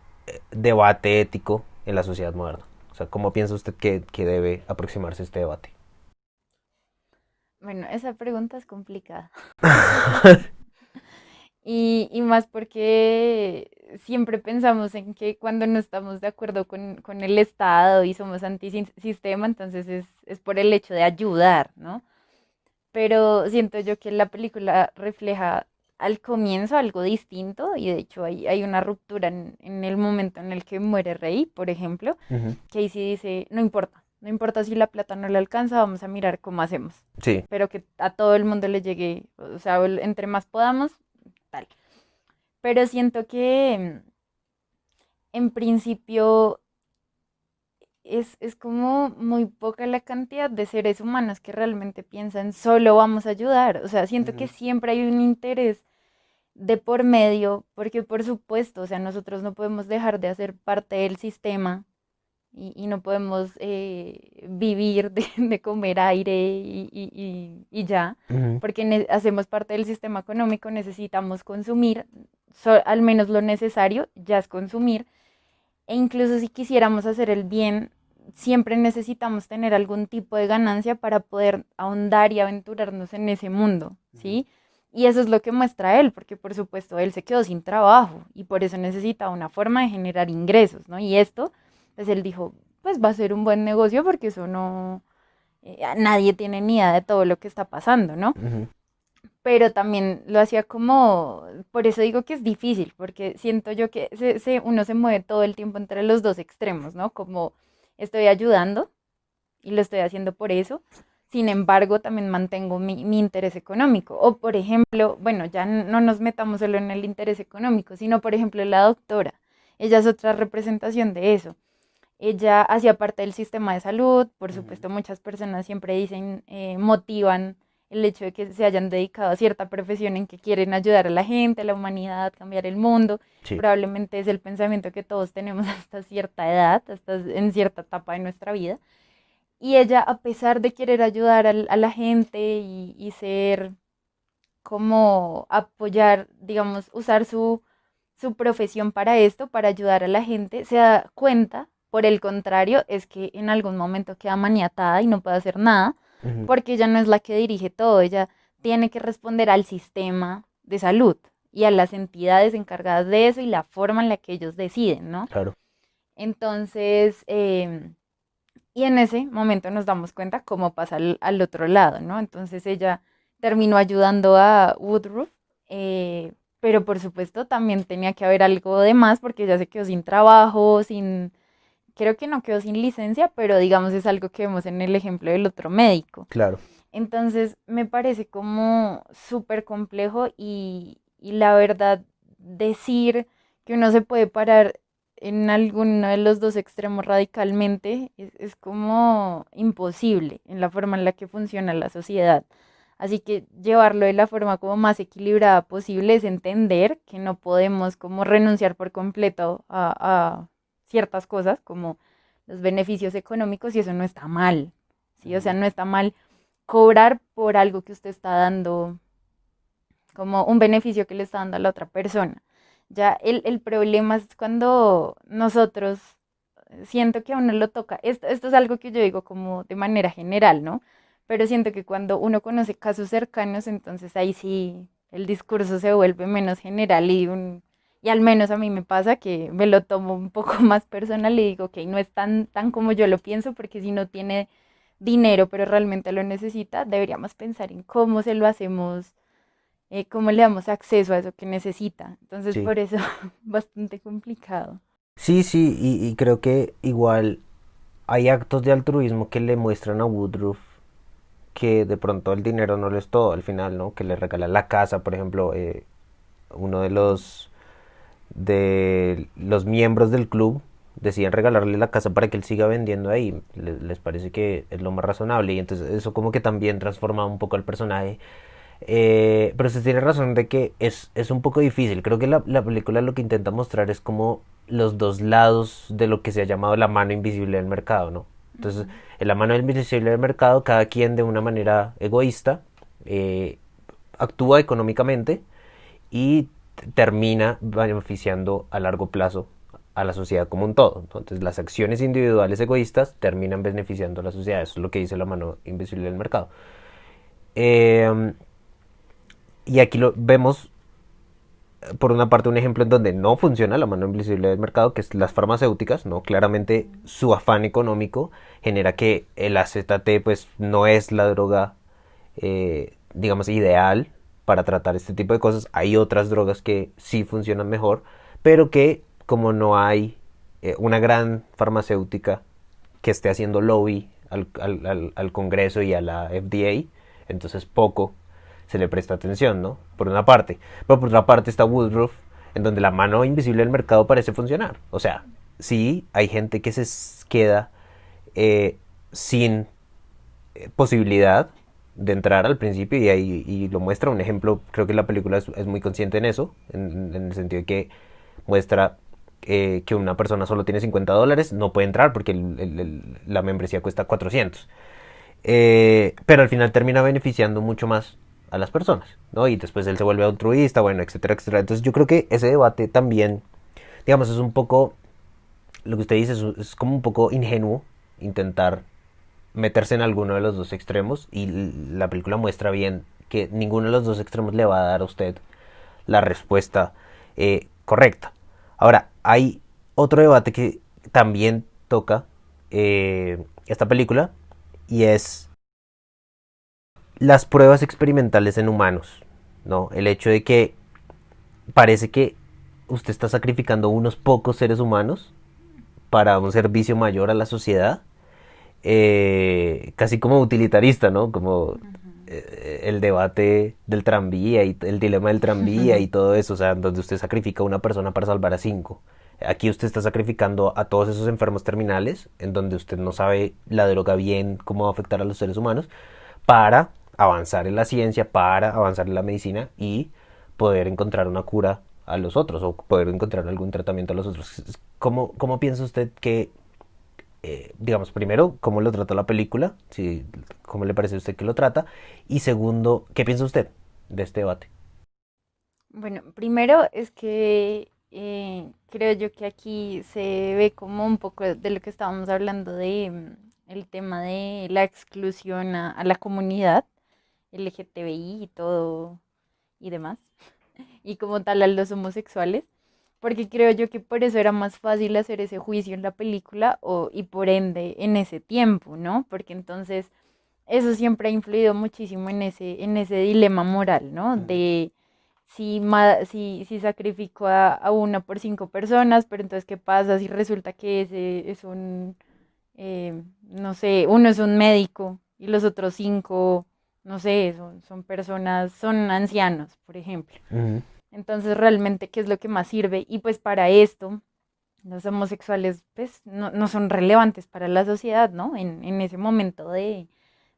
debate ético en la sociedad moderna? O sea, ¿cómo piensa usted que debe aproximarse este debate? Bueno, esa pregunta es complicada. Y más porque siempre pensamos en que cuando no estamos de acuerdo con el Estado y somos antisistema, entonces es por el hecho de ayudar, ¿no? Pero siento yo que la película refleja al comienzo algo distinto y de hecho hay una ruptura en el momento en el que muere Rey, por ejemplo, Ujú. que ahí sí dice, no importa, no importa si la plata no le alcanza, vamos a mirar cómo hacemos, Sí. pero que a todo el mundo le llegue, o sea, entre más podamos, tal. Pero siento que en principio es como muy poca la cantidad de seres humanos que realmente piensan solo vamos a ayudar. O sea, siento que Ujú. siempre hay un interés de por medio, porque por supuesto, o sea, nosotros no podemos dejar de hacer parte del sistema y no podemos vivir de comer aire y ya, Ujú. porque hacemos parte del sistema económico, necesitamos consumir, al menos lo necesario, ya es consumir, e incluso si quisiéramos hacer el bien, siempre necesitamos tener algún tipo de ganancia para poder ahondar y aventurarnos en ese mundo, Ujú. ¿sí? Y eso es lo que muestra él, porque por supuesto él se quedó sin trabajo y por eso necesita una forma de generar ingresos, ¿no? Y esto, pues él dijo, pues va a ser un buen negocio porque eso no, nadie tiene ni idea de todo lo que está pasando, ¿no? Ujú. Pero también lo hacía como, por eso digo que es difícil, porque siento yo que uno se mueve todo el tiempo entre los dos extremos, ¿no? Como estoy ayudando y lo estoy haciendo por eso, sin embargo también mantengo mi interés económico. O por ejemplo, bueno, ya no nos metamos solo en el interés económico, sino por ejemplo la doctora, ella es otra representación de eso. Ella hacía parte del sistema de salud, por Ujú. supuesto muchas personas siempre dicen, motivan el hecho de que se hayan dedicado a cierta profesión en que quieren ayudar a la gente, a la humanidad, cambiar el mundo. Sí. Probablemente es el pensamiento que todos tenemos hasta cierta edad, hasta en cierta etapa de nuestra vida. Y ella, a pesar de querer ayudar a la gente y ser como apoyar, digamos, usar su profesión para esto, para ayudar a la gente, se da cuenta, por el contrario, es que en algún momento queda maniatada y no puede hacer nada, Ujú. porque ella no es la que dirige todo, ella tiene que responder al sistema de salud y a las entidades encargadas de eso y la forma en la que ellos deciden, ¿no? Claro. Entonces, y en ese momento nos damos cuenta cómo pasa al otro lado, ¿no? Entonces ella terminó ayudando a Woodruff, pero por supuesto también tenía que haber algo de más porque ella se quedó sin trabajo, sin, creo que no quedó sin licencia, pero digamos es algo que vemos en el ejemplo del otro médico. Claro. Entonces me parece como súper complejo y la verdad decir que uno se puede parar en alguno de los dos extremos radicalmente es como imposible en la forma en la que funciona la sociedad. Así que llevarlo de la forma como más equilibrada posible es entender que no podemos como renunciar por completo a ciertas cosas como los beneficios económicos y eso no está mal, ¿sí? O sea, Ujú. no está mal cobrar por algo que usted está dando, como un beneficio que le está dando a la otra persona. Ya el problema es cuando nosotros siento que a uno lo toca. Esto es algo que yo digo como de manera general, ¿no? Pero siento que cuando uno conoce casos cercanos, entonces ahí sí el discurso se vuelve menos general y al menos a mí me pasa que me lo tomo un poco más personal y digo, ok, no es tan como yo lo pienso, porque si no tiene dinero, pero realmente lo necesita, deberíamos pensar en cómo se lo hacemos, cómo le damos acceso a eso que necesita. Entonces, Sí. por eso, bastante complicado. Sí, sí, y creo que igual hay actos de altruismo que le muestran a Woodruff que de pronto el dinero no lo es todo al final, ¿no? Que le regala la casa, por ejemplo, uno de los miembros del club deciden regalarle la casa para que él siga vendiendo ahí. Les parece que es lo más razonable y entonces eso como que también transforma un poco al personaje. Pero usted tiene razón de que es un poco difícil. Creo que la película lo que intenta mostrar es como los dos lados de lo que se ha llamado la mano invisible del mercado, ¿no? Entonces, Ujú. en la mano invisible del mercado, cada quien de una manera egoísta eh, actúa económicamente y termina beneficiando a largo plazo a la sociedad como un todo. Entonces, las acciones individuales egoístas terminan beneficiando a la sociedad. Eso es lo que dice la mano invisible del mercado. Eh, y aquí lo vemos por una parte un ejemplo en donde no funciona la mano invisible del mercado, que es las farmacéuticas, ¿no? Claramente su afán económico genera que el AZT pues no es la droga, digamos, ideal para tratar este tipo de cosas. Hay otras drogas que sí funcionan mejor, pero que como no hay una gran farmacéutica que esté haciendo lobby al Congreso y a la FDA, entonces poco se le presta atención, ¿no? Por una parte. Pero por otra parte está Woodruff, en donde la mano invisible del mercado parece funcionar. O sea, sí hay gente que se queda eh, sin posibilidad de entrar al principio y lo muestra un ejemplo, creo que la película es muy consciente en eso, en el sentido de que muestra que una persona solo tiene $50, no puede entrar porque la membresía cuesta 400. Pero al final termina beneficiando mucho más a las personas, ¿no? Y después él se vuelve altruista, bueno, etcétera, etcétera. Entonces yo creo que ese debate también, digamos, es un poco, lo que usted dice es como un poco ingenuo intentar meterse en alguno de los dos extremos y la película muestra bien que ninguno de los dos extremos le va a dar a usted la respuesta correcta. Ahora, hay otro debate que también toca esta película y es las pruebas experimentales en humanos, ¿no? El hecho de que parece que usted está sacrificando unos pocos seres humanos para un servicio mayor a la sociedad, casi como utilitarista, ¿no? Como el debate del tranvía y el dilema del tranvía y todo eso, o sea, donde usted sacrifica a una persona para salvar a cinco. Aquí usted está sacrificando a todos esos enfermos terminales, en donde usted no sabe la droga bien, cómo va a afectar a los seres humanos, para avanzar en la ciencia, para avanzar en la medicina y poder encontrar una cura a los otros o poder encontrar algún tratamiento a los otros. ¿Cómo piensa usted que digamos, primero, cómo lo trata la película, si, cómo le parece a usted que lo trata, y segundo, ¿qué piensa usted de este debate? Bueno, primero es que creo yo que aquí se ve como un poco de lo que estábamos hablando de el tema de la exclusión a la comunidad LGTBI y todo y demás, y como tal a los homosexuales, porque creo yo que por eso era más fácil hacer ese juicio en la película y por ende en ese tiempo, ¿no? Porque entonces eso siempre ha influido muchísimo en ese dilema moral, ¿no? De si sacrifico a una por cinco personas, pero entonces, ¿qué pasa si resulta que ese es no sé, uno es un médico y los otros cinco, no sé, son personas, son ancianos, por ejemplo? Uh -huh. Entonces, realmente, ¿qué es lo que más sirve? Y pues para esto, los homosexuales, pues, no son relevantes para la sociedad, ¿no? En ese momento de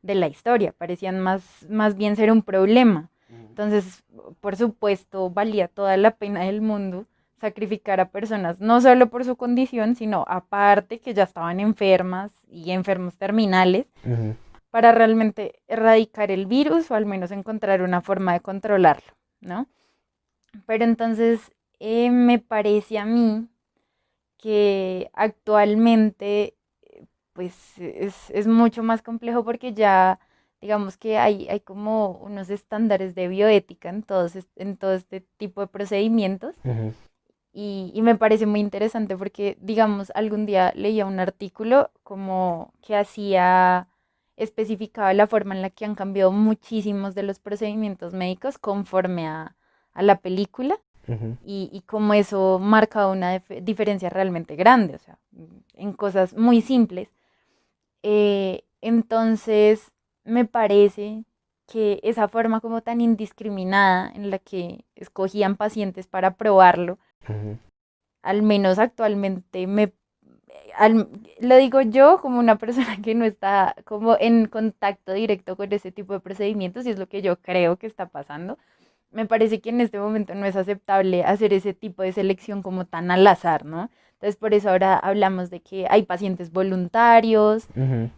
la historia, parecían más bien ser un problema. Entonces, por supuesto, valía toda la pena del mundo sacrificar a personas, no solo por su condición, sino aparte que ya estaban enfermas y enfermos terminales, Uh -huh. para realmente erradicar el virus o al menos encontrar una forma de controlarlo, ¿no? Pero entonces me parece a mí que actualmente pues es mucho más complejo porque ya digamos que hay como unos estándares de bioética en en todo este tipo de procedimientos Ujú, y me parece muy interesante porque digamos algún día leía un artículo como que hacía especificaba la forma en la que han cambiado muchísimos de los procedimientos médicos conforme a la película ujú, y cómo eso marca una diferencia realmente grande, o sea, en cosas muy simples. Entonces, me parece que esa forma como tan indiscriminada en la que escogían pacientes para probarlo, ujú, al menos actualmente al- lo digo yo como una persona que no está como en contacto directo con ese tipo de procedimientos y es lo que yo creo que está pasando. Me parece que en este momento no es aceptable hacer ese tipo de selección como tan al azar, ¿no? Entonces, por eso ahora hablamos de que hay pacientes voluntarios, ujú,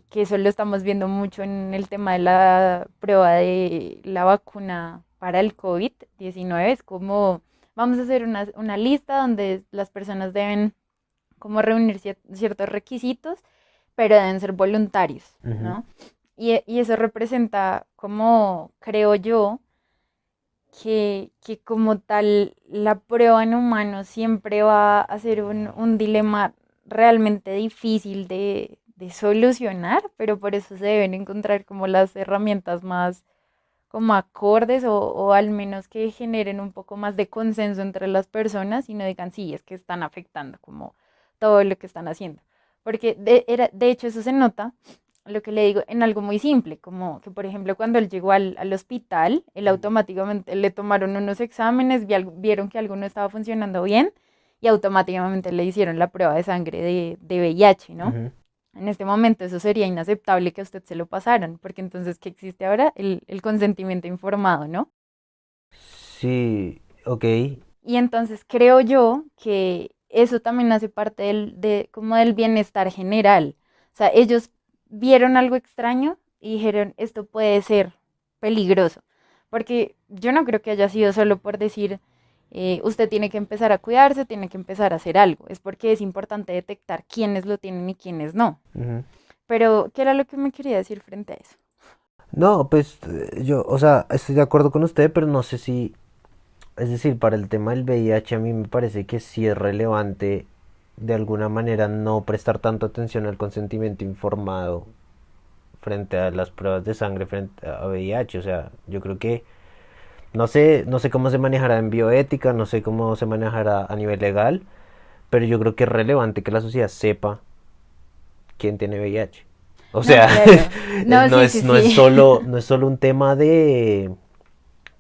que eso lo estamos viendo mucho en el tema de la prueba de la vacuna para el COVID-19. Es como, vamos a hacer una lista donde las personas deben como reunir ciertos requisitos, pero deben ser voluntarios, ujú. ¿no? Y eso representa como, creo yo, que como tal la prueba en humanos siempre va a ser un dilema realmente difícil de solucionar, pero por eso se deben encontrar como las herramientas más como acordes o al menos que generen un poco más de consenso entre las personas y no digan, sí, es que están afectando como todo lo que están haciendo. Porque de hecho eso se nota, lo que le digo, en algo muy simple, como que por ejemplo cuando él llegó al hospital, él automáticamente le tomaron unos exámenes, vieron que algo no estaba funcionando bien y automáticamente le hicieron la prueba de sangre de VIH, ¿no? Ujú. En este momento eso sería inaceptable que a usted se lo pasaran, porque entonces, ¿qué existe ahora? El consentimiento informado, ¿no? Sí, ok. Y entonces creo yo que eso también hace parte como del bienestar general. O sea, ellos vieron algo extraño y dijeron, esto puede ser peligroso. Porque yo no creo que haya sido solo por decir, usted tiene que empezar a cuidarse, tiene que empezar a hacer algo. Es porque es importante detectar quiénes lo tienen y quiénes no. Ujú. Pero, ¿qué era lo que me quería decir frente a eso? No, pues yo, o sea, estoy de acuerdo con usted, pero no sé si, es decir, para el tema del VIH a mí me parece que sí es relevante de alguna manera no prestar tanto atención al consentimiento informado frente a las pruebas de sangre frente a VIH. O sea, yo creo que no sé cómo se manejará en bioética, no sé cómo se manejará a nivel legal, pero yo creo que es relevante que la sociedad sepa quién tiene VIH. O No, sea, claro. No, sí, sí, sí. no es solo un tema del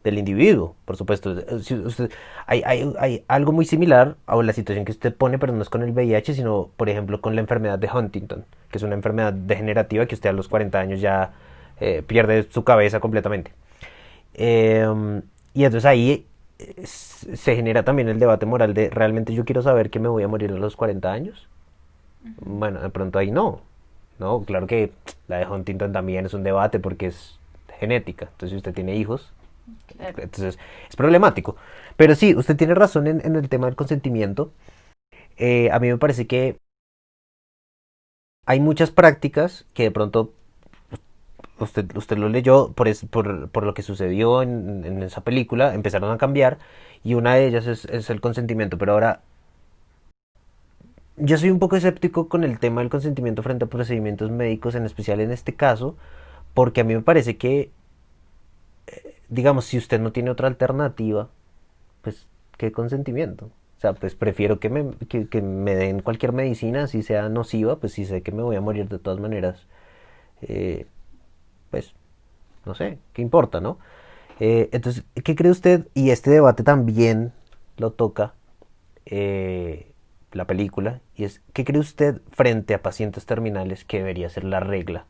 individuo, por supuesto. Si usted, hay algo muy similar a la situación que usted pone, pero no es con el VIH, sino, por ejemplo, con la enfermedad de Huntington, que es una enfermedad degenerativa que usted a los 40 años ya pierde su cabeza completamente. Y entonces ahí se genera también el debate moral de realmente yo quiero saber que me voy a morir a los 40 años. Ujú, Bueno, de pronto ahí no. No, claro que la de Huntington también es un debate porque es genética. Entonces, si usted tiene hijos, claro. entonces es problemático. Pero sí, usted tiene razón en el tema del consentimiento. A mí me parece que hay muchas prácticas que de pronto usted lo leyó por lo que sucedió en esa película, empezaron a cambiar y una de ellas es el consentimiento. Pero ahora, yo soy un poco escéptico con el tema del consentimiento frente a procedimientos médicos, en especial en este caso, porque a mí me parece que, digamos, si usted no tiene otra alternativa, pues, ¿qué consentimiento? O sea, pues prefiero que me den cualquier medicina, si sea nociva, pues si sé que me voy a morir de todas maneras, eh, pues, no sé, ¿qué importa, no? Entonces, ¿qué cree usted? Y este debate también lo toca la película, y es, ¿qué cree usted frente a pacientes terminales que debería ser la regla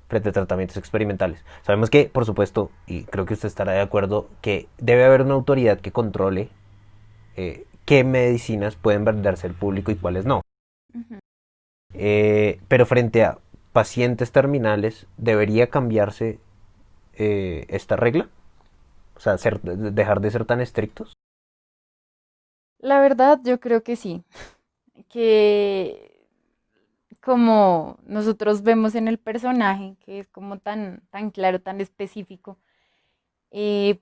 frente a tratamientos experimentales? Sabemos que, por supuesto, y creo que usted estará de acuerdo, que debe haber una autoridad que controle qué medicinas pueden venderse al público y cuáles no. Ujú. Pero frente a pacientes terminales, ¿debería cambiarse esta regla? O sea, dejar de ser tan estrictos. La verdad, yo creo que sí. que como nosotros vemos en el personaje, que es como tan claro, tan específico,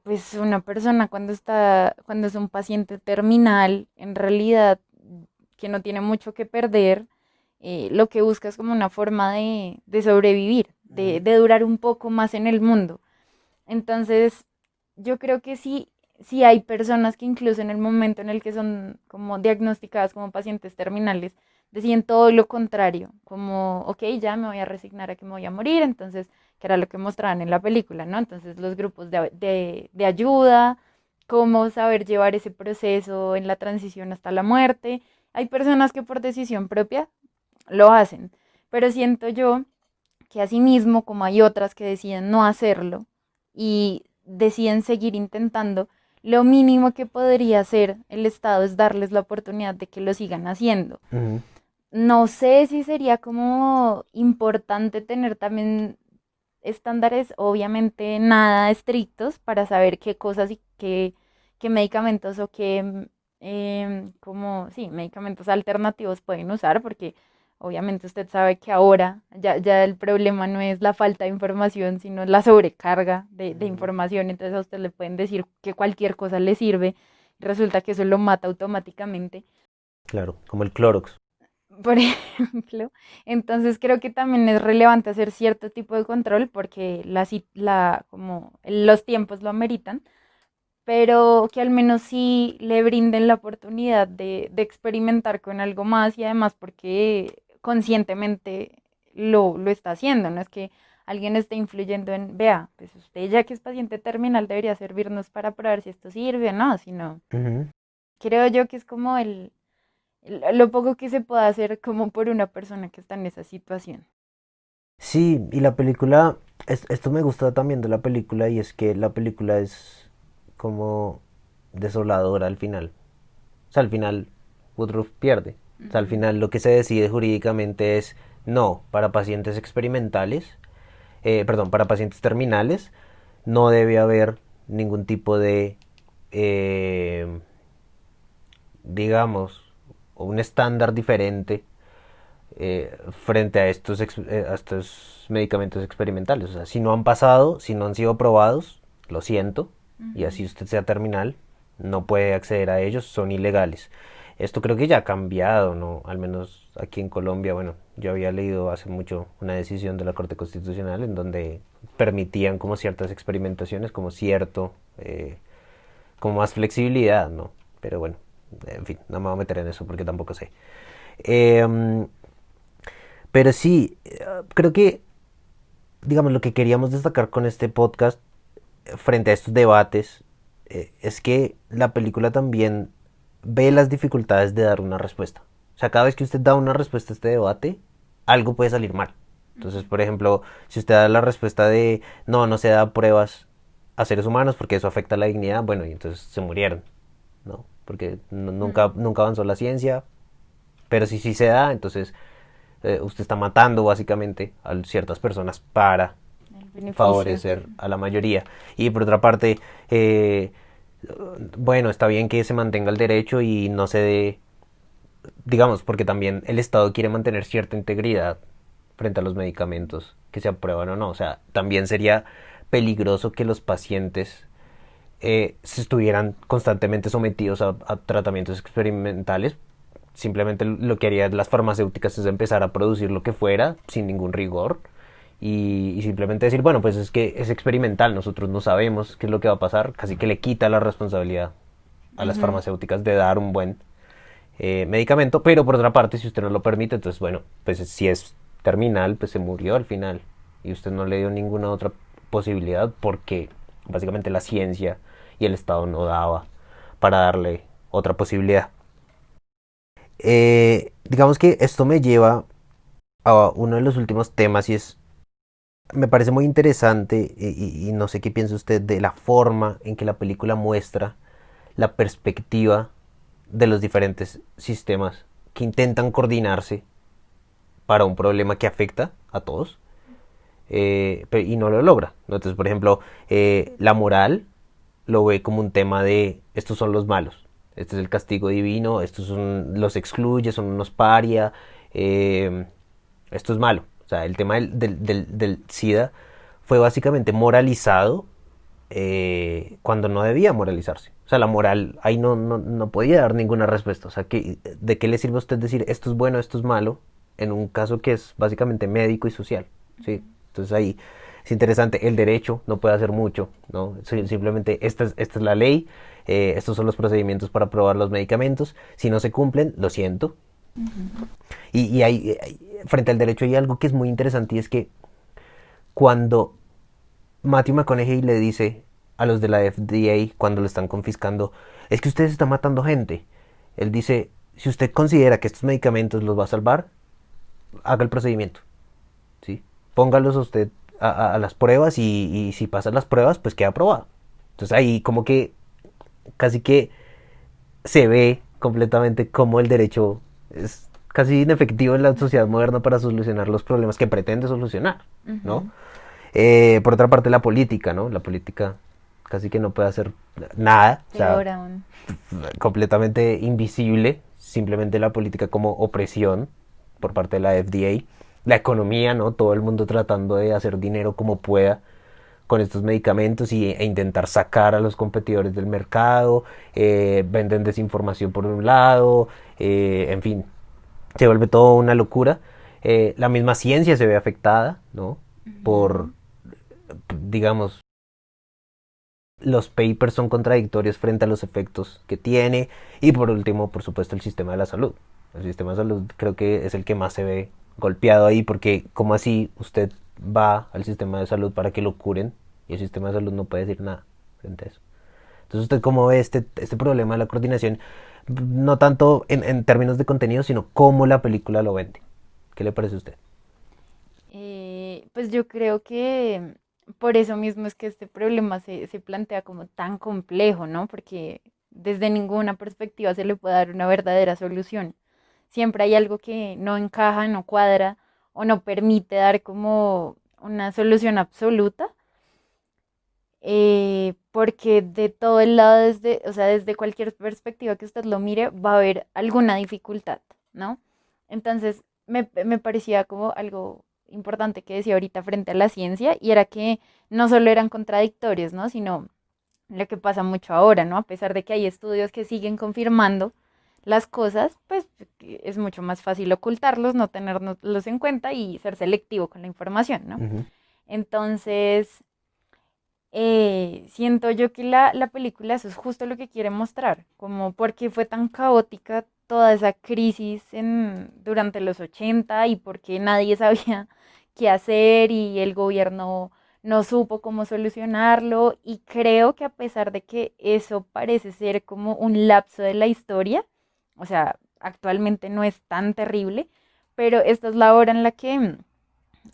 pues una persona cuando es un paciente terminal, en realidad que no tiene mucho que perder, lo que busca es como una forma de sobrevivir, Ujú. de durar un poco más en el mundo. Entonces, yo creo que sí, sí hay personas que incluso en el momento en el que son como diagnosticadas como pacientes terminales, deciden todo lo contrario, como, ok, ya me voy a resignar a que me voy a morir, entonces, que era lo que mostraban en la película, ¿no? Entonces, los grupos de ayuda, cómo saber llevar ese proceso en la transición hasta la muerte. Hay personas que por decisión propia lo hacen, pero siento yo que asimismo, como hay otras que deciden no hacerlo y deciden seguir intentando, lo mínimo que podría hacer el Estado es darles la oportunidad de que lo sigan haciendo. Ujú. No sé si sería como importante tener también estándares, obviamente nada estrictos, para saber qué cosas y qué medicamentos o qué, como, sí, medicamentos alternativos pueden usar, porque obviamente usted sabe que ahora ya el problema no es la falta de información, sino la sobrecarga de Ujú. información. Entonces a usted le pueden decir que cualquier cosa le sirve, y resulta que eso lo mata automáticamente, Claro, como el Clorox. por ejemplo. Entonces creo que también es relevante hacer cierto tipo de control porque como los tiempos lo ameritan, pero que al menos sí le brinden la oportunidad de experimentar con algo más, y además porque conscientemente lo está haciendo, no es que alguien esté influyendo en, vea, pues usted ya que es paciente terminal debería servirnos para probar si esto sirve o no, sino Ujú. creo yo que es como lo poco que se puede hacer como por una persona que está en esa situación. Sí, y la película, esto me gusta también de la película y es que la película es como desoladora al final. O sea, al final Woodruff pierde. O sea, al Ujú. final lo que se decide jurídicamente es no, para pacientes experimentales, perdón, para pacientes terminales, no debe haber ningún tipo de, eh, digamos, un estándar diferente frente a estos medicamentos experimentales. O sea, si no han pasado, si no han sido aprobados, lo siento, y así Ujú. usted sea terminal, no puede acceder a ellos, son ilegales. Esto creo que ya ha cambiado, ¿no? Al menos aquí en Colombia, bueno, yo había leído hace mucho una decisión de la Corte Constitucional en donde permitían como ciertas experimentaciones, como cierto, como más flexibilidad, ¿no? Pero bueno, en fin, no me voy a meter en eso porque tampoco sé. Eh, pero sí, creo que, digamos, lo que queríamos destacar con este podcast frente a estos debates es que la película también ve las dificultades de dar una respuesta. O sea, cada vez que usted da una respuesta a este debate, algo puede salir mal. Entonces, Ujú. por ejemplo, si usted da la respuesta de no, no se da pruebas a seres humanos porque eso afecta a la dignidad, bueno, y entonces se murieron, ¿no? Porque nunca, Mm. nunca avanzó la ciencia, pero si sí se da, entonces usted está matando básicamente a ciertas personas para El beneficio. favorecer a la mayoría. Y por otra parte, eh, bueno, está bien que se mantenga el derecho y no se dé, digamos, porque también el Estado quiere mantener cierta integridad frente a los medicamentos que se aprueban o no. O sea, también sería peligroso que los pacientes se estuvieran constantemente sometidos a tratamientos experimentales. Simplemente lo que harían las farmacéuticas es empezar a producir lo que fuera sin ningún rigor y simplemente decir, bueno, pues es que es experimental, nosotros no sabemos qué es lo que va a pasar, casi que le quita la responsabilidad a las Ujú. farmacéuticas de dar un buen medicamento, pero por otra parte, si usted no lo permite, entonces bueno, pues si es terminal, pues se murió al final y usted no le dio ninguna otra posibilidad porque básicamente la ciencia y el Estado no daba para darle otra posibilidad. Digamos que esto me lleva a uno de los últimos temas y es, me parece muy interesante y no sé qué piensa usted de la forma en que la película muestra la perspectiva de los diferentes sistemas que intentan coordinarse para un problema que afecta a todos y no lo logra, ¿no? Entonces, por ejemplo, la moral lo ve como un tema de estos son los malos. este es el castigo divino, estos son, los excluye, son unos paria, eh, esto es malo. O sea, el tema del SIDA fue básicamente moralizado cuando no debía moralizarse. O sea, la moral ahí no podía dar ninguna respuesta. O sea, ¿de qué le sirve a usted decir esto es bueno, esto es malo? En un caso que es básicamente médico y social. ¿Sí? Entonces ahí es interesante. El derecho no puede hacer mucho, ¿no? Simplemente esta es la ley, estos son los procedimientos para aprobar los medicamentos. Si no se cumplen, lo siento. Ujú. Y frente al derecho hay algo que es muy interesante y es que cuando Matthew McConaughey le dice a los de la FDA cuando le están confiscando, es que usted está matando gente. Él dice, si usted considera que estos medicamentos los va a salvar, haga el procedimiento, ¿sí? Póngalos a usted a las pruebas y si pasan las pruebas, pues queda aprobado. Entonces ahí como que casi que se ve completamente cómo el derecho es casi inefectivo en la sociedad moderna para solucionar los problemas que pretende solucionar, ¿no? Ujú. Por otra parte, la política, ¿no? La política casi que no puede hacer nada, o sea, Peor aún. completamente invisible, simplemente la política como opresión por parte de la FDA, la economía, ¿no? Todo el mundo tratando de hacer dinero como pueda con estos medicamentos e intentar sacar a los competidores del mercado, venden desinformación por un lado, en fin, se vuelve todo una locura. La misma ciencia se ve afectada, ¿no? Por, Ujú. digamos, los papers son contradictorios frente a los efectos que tiene. Y por último, por supuesto, el sistema de la salud. El sistema de salud creo que es el que más se ve golpeado ahí porque ¿cómo así usted va al sistema de salud para que lo curen y el sistema de salud no puede decir nada frente a eso? Entonces usted cómo ve este problema de la coordinación, no tanto en términos de contenido, sino cómo la película lo vende. ¿Qué le parece a usted? Pues yo creo que por eso mismo es que este problema se plantea como tan complejo, ¿no? Porque desde ninguna perspectiva se le puede dar una verdadera solución. Siempre hay algo que no encaja, no cuadra o no permite dar como una solución absoluta, porque de todo el lado, desde, o sea, desde cualquier perspectiva que usted lo mire, va a haber alguna dificultad, ¿no? Entonces, me parecía como algo importante que decía ahorita frente a la ciencia, y era que no solo eran contradictorios, ¿no? Sino lo que pasa mucho ahora, ¿no? A pesar de que hay estudios que siguen confirmando las cosas, pues que es mucho más fácil ocultarlos, no tenerlos en cuenta y ser selectivo con la información, ¿no? Ujú. Entonces, siento yo que la película eso es justo lo que quiere mostrar, como por qué fue tan caótica toda esa crisis durante los 80 y por qué nadie sabía qué hacer y el gobierno no supo cómo solucionarlo, y creo que a pesar de que eso parece ser como un lapso de la historia, o sea, actualmente no es tan terrible, pero esta es la hora en la que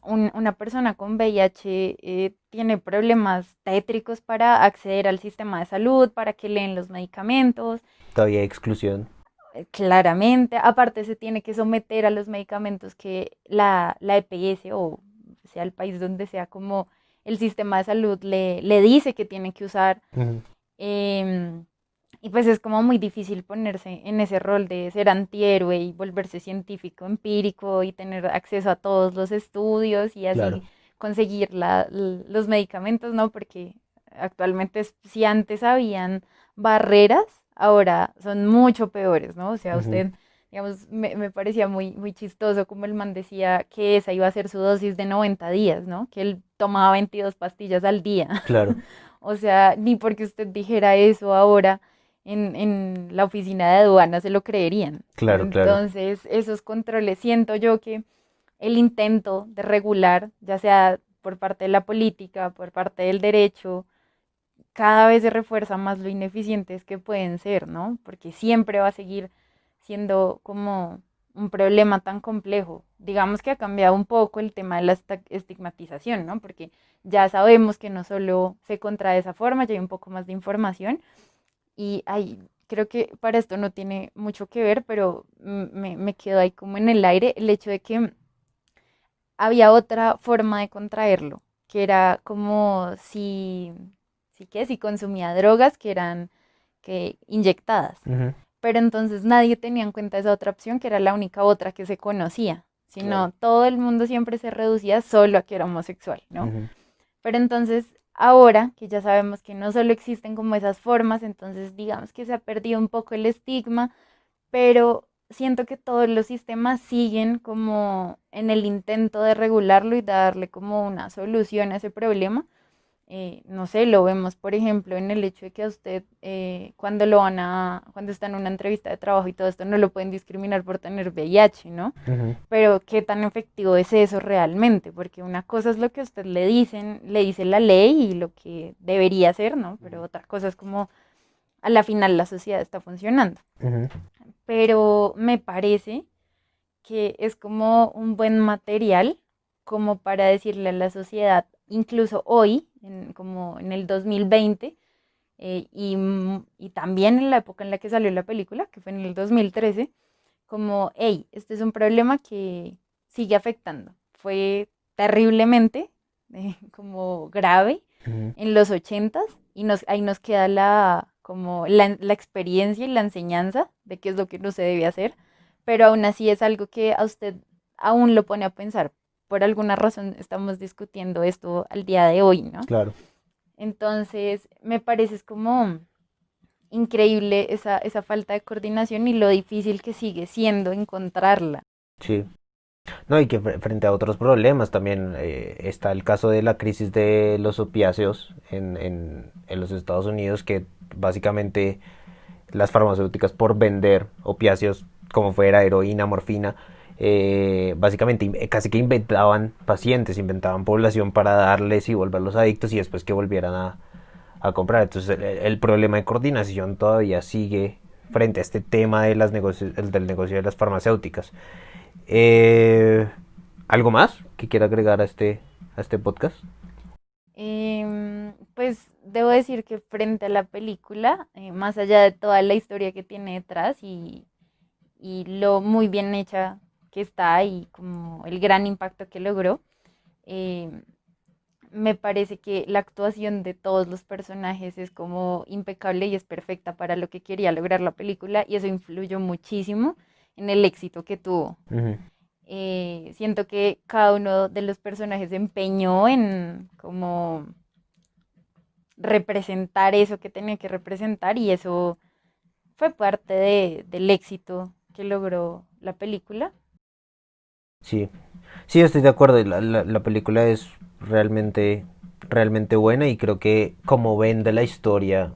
una persona con VIH tiene problemas tétricos para acceder al sistema de salud, para que leen los medicamentos, Todavía hay exclusión. claramente. Aparte se tiene que someter a los medicamentos que la EPS o sea el país donde sea como el sistema de salud le dice que tiene que usar. Ujú. em, y pues es como muy difícil ponerse en ese rol de ser antihéroe y volverse científico empírico y tener acceso a todos los estudios y Claro. así conseguir los medicamentos, ¿no? Porque actualmente, si antes habían barreras, ahora son mucho peores, ¿no? O sea, Ujú. usted, digamos, me parecía muy chistoso como el man decía que esa iba a ser su dosis de 90 días, ¿no? Que él tomaba 22 pastillas al día. Claro, O sea, ni porque usted dijera eso ahora en la oficina de aduana se lo creerían. claro, claro. Entonces, esos controles, siento yo que el intento de regular, ya sea por parte de la política, por parte del derecho, cada vez se refuerza más lo ineficientes que pueden ser, ¿no? Porque siempre va a seguir siendo como un problema tan complejo. Digamos que ha cambiado un poco el tema de la estigmatización, ¿no? Porque ya sabemos que no solo se contrae de esa forma, ya hay un poco más de información, y creo que para esto no tiene mucho que ver, pero me quedo ahí como en el aire el hecho de que había otra forma de contraerlo, que era como si consumía drogas que eran que inyectadas. Ujú, Pero entonces nadie tenía en cuenta esa otra opción, que era la única otra que se conocía, claro. sino todo el mundo siempre se reducía solo a que era homosexual, ¿no? Ujú, Pero entonces, ahora que ya sabemos que no solo existen como esas formas, entonces digamos que se ha perdido un poco el estigma, pero siento que todos los sistemas siguen como en el intento de regularlo y darle como una solución a ese problema. No sé, lo vemos, por ejemplo, en el hecho de que a usted, cuando está en una entrevista de trabajo y todo esto, no lo pueden discriminar por tener VIH, ¿no? ujú, Pero qué tan efectivo es eso realmente, porque una cosa es lo que a usted le dicen, le dice la ley y lo que debería hacer, ¿no? Pero otra cosa es como a la final la sociedad está funcionando. ujú. Pero me parece que es como un buen material como para decirle a la sociedad, incluso hoy, como en el 2020, y también en la época en la que salió la película, que fue en el 2013, como, hey, este es un problema que sigue afectando. Fue terriblemente, como grave Ujú. en los 80s y ahí nos queda como la experiencia y la enseñanza de qué es lo que no se debe hacer, pero aún así es algo que a usted aún lo pone a pensar. Por alguna razón estamos discutiendo esto al día de hoy, ¿no? Claro, Entonces, me parece es como increíble esa falta de coordinación y lo difícil que sigue siendo encontrarla. sí. No, y que frente a otros problemas también está el caso de la crisis de los opiáceos en los Estados Unidos, que básicamente las farmacéuticas por vender opiáceos como fuera heroína, morfina, básicamente casi que inventaban pacientes, inventaban población para darles y volverlos adictos y después que volvieran a comprar. Entonces el problema de coordinación todavía sigue frente a este tema de del negocio de las farmacéuticas. Eh, ¿Algo más que quiera agregar a este podcast? Pues debo decir que frente a la película, más allá de toda la historia que tiene detrás y lo muy bien hecha que está y como el gran impacto que logró, eh, me parece que la actuación de todos los personajes es como impecable y es perfecta para lo que quería lograr la película y eso influyó muchísimo en el éxito que tuvo. Ujú. Siento que cada uno de los personajes se empeñó en como representar eso que tenía que representar y eso fue parte del éxito que logró la película. Sí, sí, estoy de acuerdo. La película es realmente buena y creo que como vende la historia,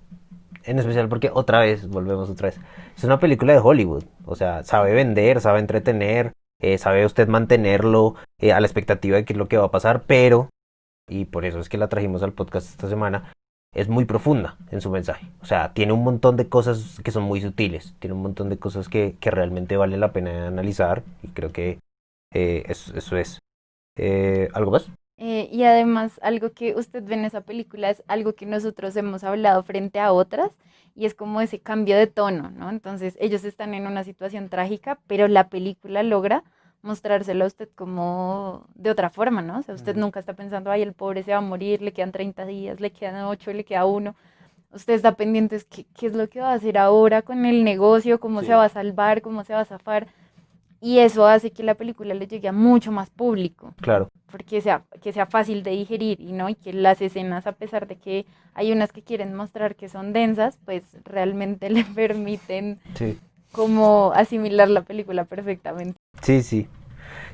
en especial porque otra vez, volvemos otra vez, es una película de Hollywood. O sea, sabe vender, sabe entretener, sabe usted mantenerlo a la expectativa de qué es lo que va a pasar, pero, y por eso es que la trajimos al podcast esta semana, es muy profunda en su mensaje. O sea, tiene un montón de cosas que son muy sutiles, tiene un montón de cosas que realmente vale la pena analizar y creo que eso es. ¿Algo más? Y además, algo que usted ve en esa película es algo que nosotros hemos hablado frente a otras, y es como ese cambio de tono, ¿no? Entonces, ellos están en una situación trágica, pero la película logra mostrárselo a usted como de otra forma, ¿no? O sea, usted Ujú. nunca está pensando, ay, el pobre se va a morir, le quedan 30 días, le quedan 8, le queda uno. Usted está pendiente, es qué es lo que va a hacer ahora con el negocio, cómo se Sí, va a salvar, cómo se va a zafar. Y eso hace que la película le llegue a mucho más público claro. porque que sea fácil de digerir y no y que las escenas, a pesar de que hay unas que quieren mostrar que son densas, pues realmente le permiten Sí. como asimilar la película perfectamente. Sí, sí.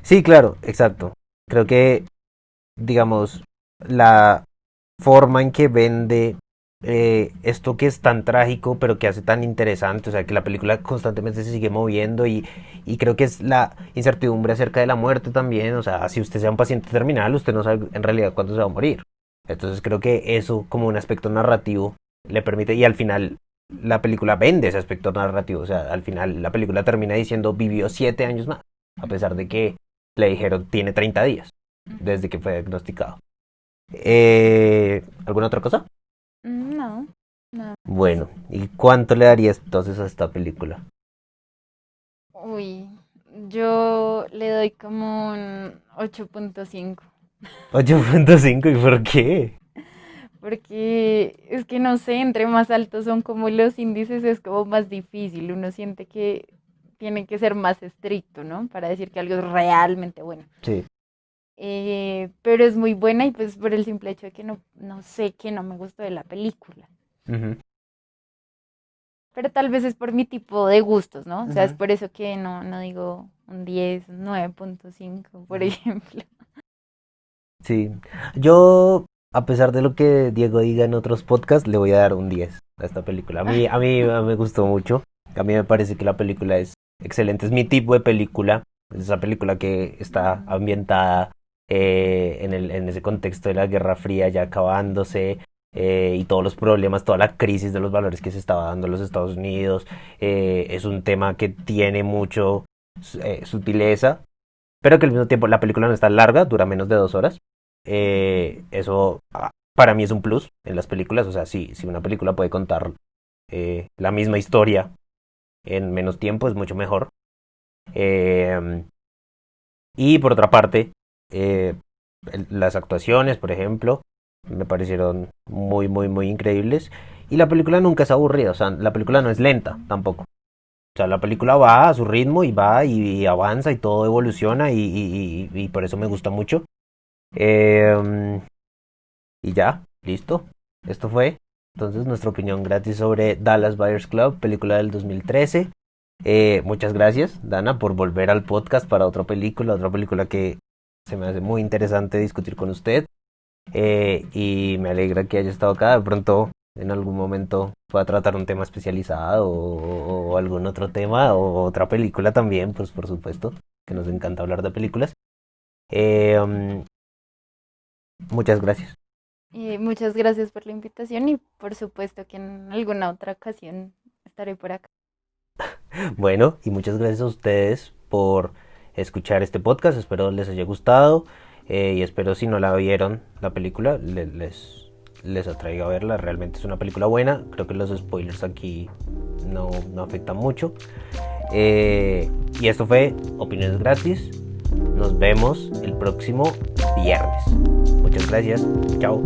Sí, claro, exacto. Creo que, digamos, la forma en que vende esto que es tan trágico, pero que hace tan interesante, o sea, que la película constantemente se sigue moviendo y creo que es la incertidumbre acerca de la muerte también, o sea, si usted sea un paciente terminal, usted no sabe en realidad cuándo se va a morir. Entonces creo que eso como un aspecto narrativo le permite, y al final la película vende ese aspecto narrativo, o sea, al final la película termina diciendo vivió 7 años más, a pesar de que le dijeron tiene 30 días desde que fue diagnosticado. ¿Alguna otra cosa? No, no. Bueno, ¿y cuánto le darías entonces a esta película? Uy, yo le doy como un 8.5 8.5. ¿Y por qué? porque es que no sé, entre más altos son como los índices es como más difícil, uno siente que tiene que ser más estricto, ¿no? Para decir que algo es realmente bueno. Sí. Pero es muy buena y pues por el simple hecho de que no sé que no me gustó de la película. Ujú, Pero tal vez es por mi tipo de gustos, ¿no? O sea, es ujú, por eso que no digo un 10, un 9.5, por ujú. ejemplo. Sí. Yo, a pesar de lo que Diego diga en otros podcasts, le voy a dar un 10 a esta película. A mí me gustó mucho. A mí me parece que la película es excelente. Es mi tipo de película. Es esa película que está ambientada en ese contexto de la Guerra Fría ya acabándose, y todos los problemas, toda la crisis de los valores que se estaba dando en los Estados Unidos. Es un tema que tiene mucho sutileza, pero que al mismo tiempo la película no es tan larga, dura menos de 2 horas. Eso para mí es un plus en las películas. O sea, si una película puede contar la misma historia en menos tiempo, es mucho mejor. Eh, y por otra parte, eh, las actuaciones, por ejemplo, me parecieron muy, muy, muy increíbles. Y la película nunca es aburrida, o sea, la película no es lenta tampoco. O sea, la película va a su ritmo y va y avanza y todo evoluciona y por eso me gusta mucho. Eh, y ya, listo. Esto fue entonces nuestra opinión gratis sobre Dallas Buyers Club, película del 2013. Muchas gracias, Dana, por volver al podcast para otra película que se me hace muy interesante discutir con usted. Y me alegra que haya estado acá. De pronto, en algún momento, pueda tratar un tema especializado o algún otro tema o otra película también, pues por supuesto, que nos encanta hablar de películas. Um, Muchas gracias. Muchas gracias por la invitación y por supuesto que en alguna otra ocasión estaré por acá. Bueno, y muchas gracias a ustedes por escuchar este podcast. Espero les haya gustado, y espero si no la vieron la película les atraiga a verla. Realmente es una película buena. Creo que los spoilers aquí no afectan mucho. Y esto fue Opiniones Gratis. Nos vemos el próximo viernes. Muchas gracias. Chao.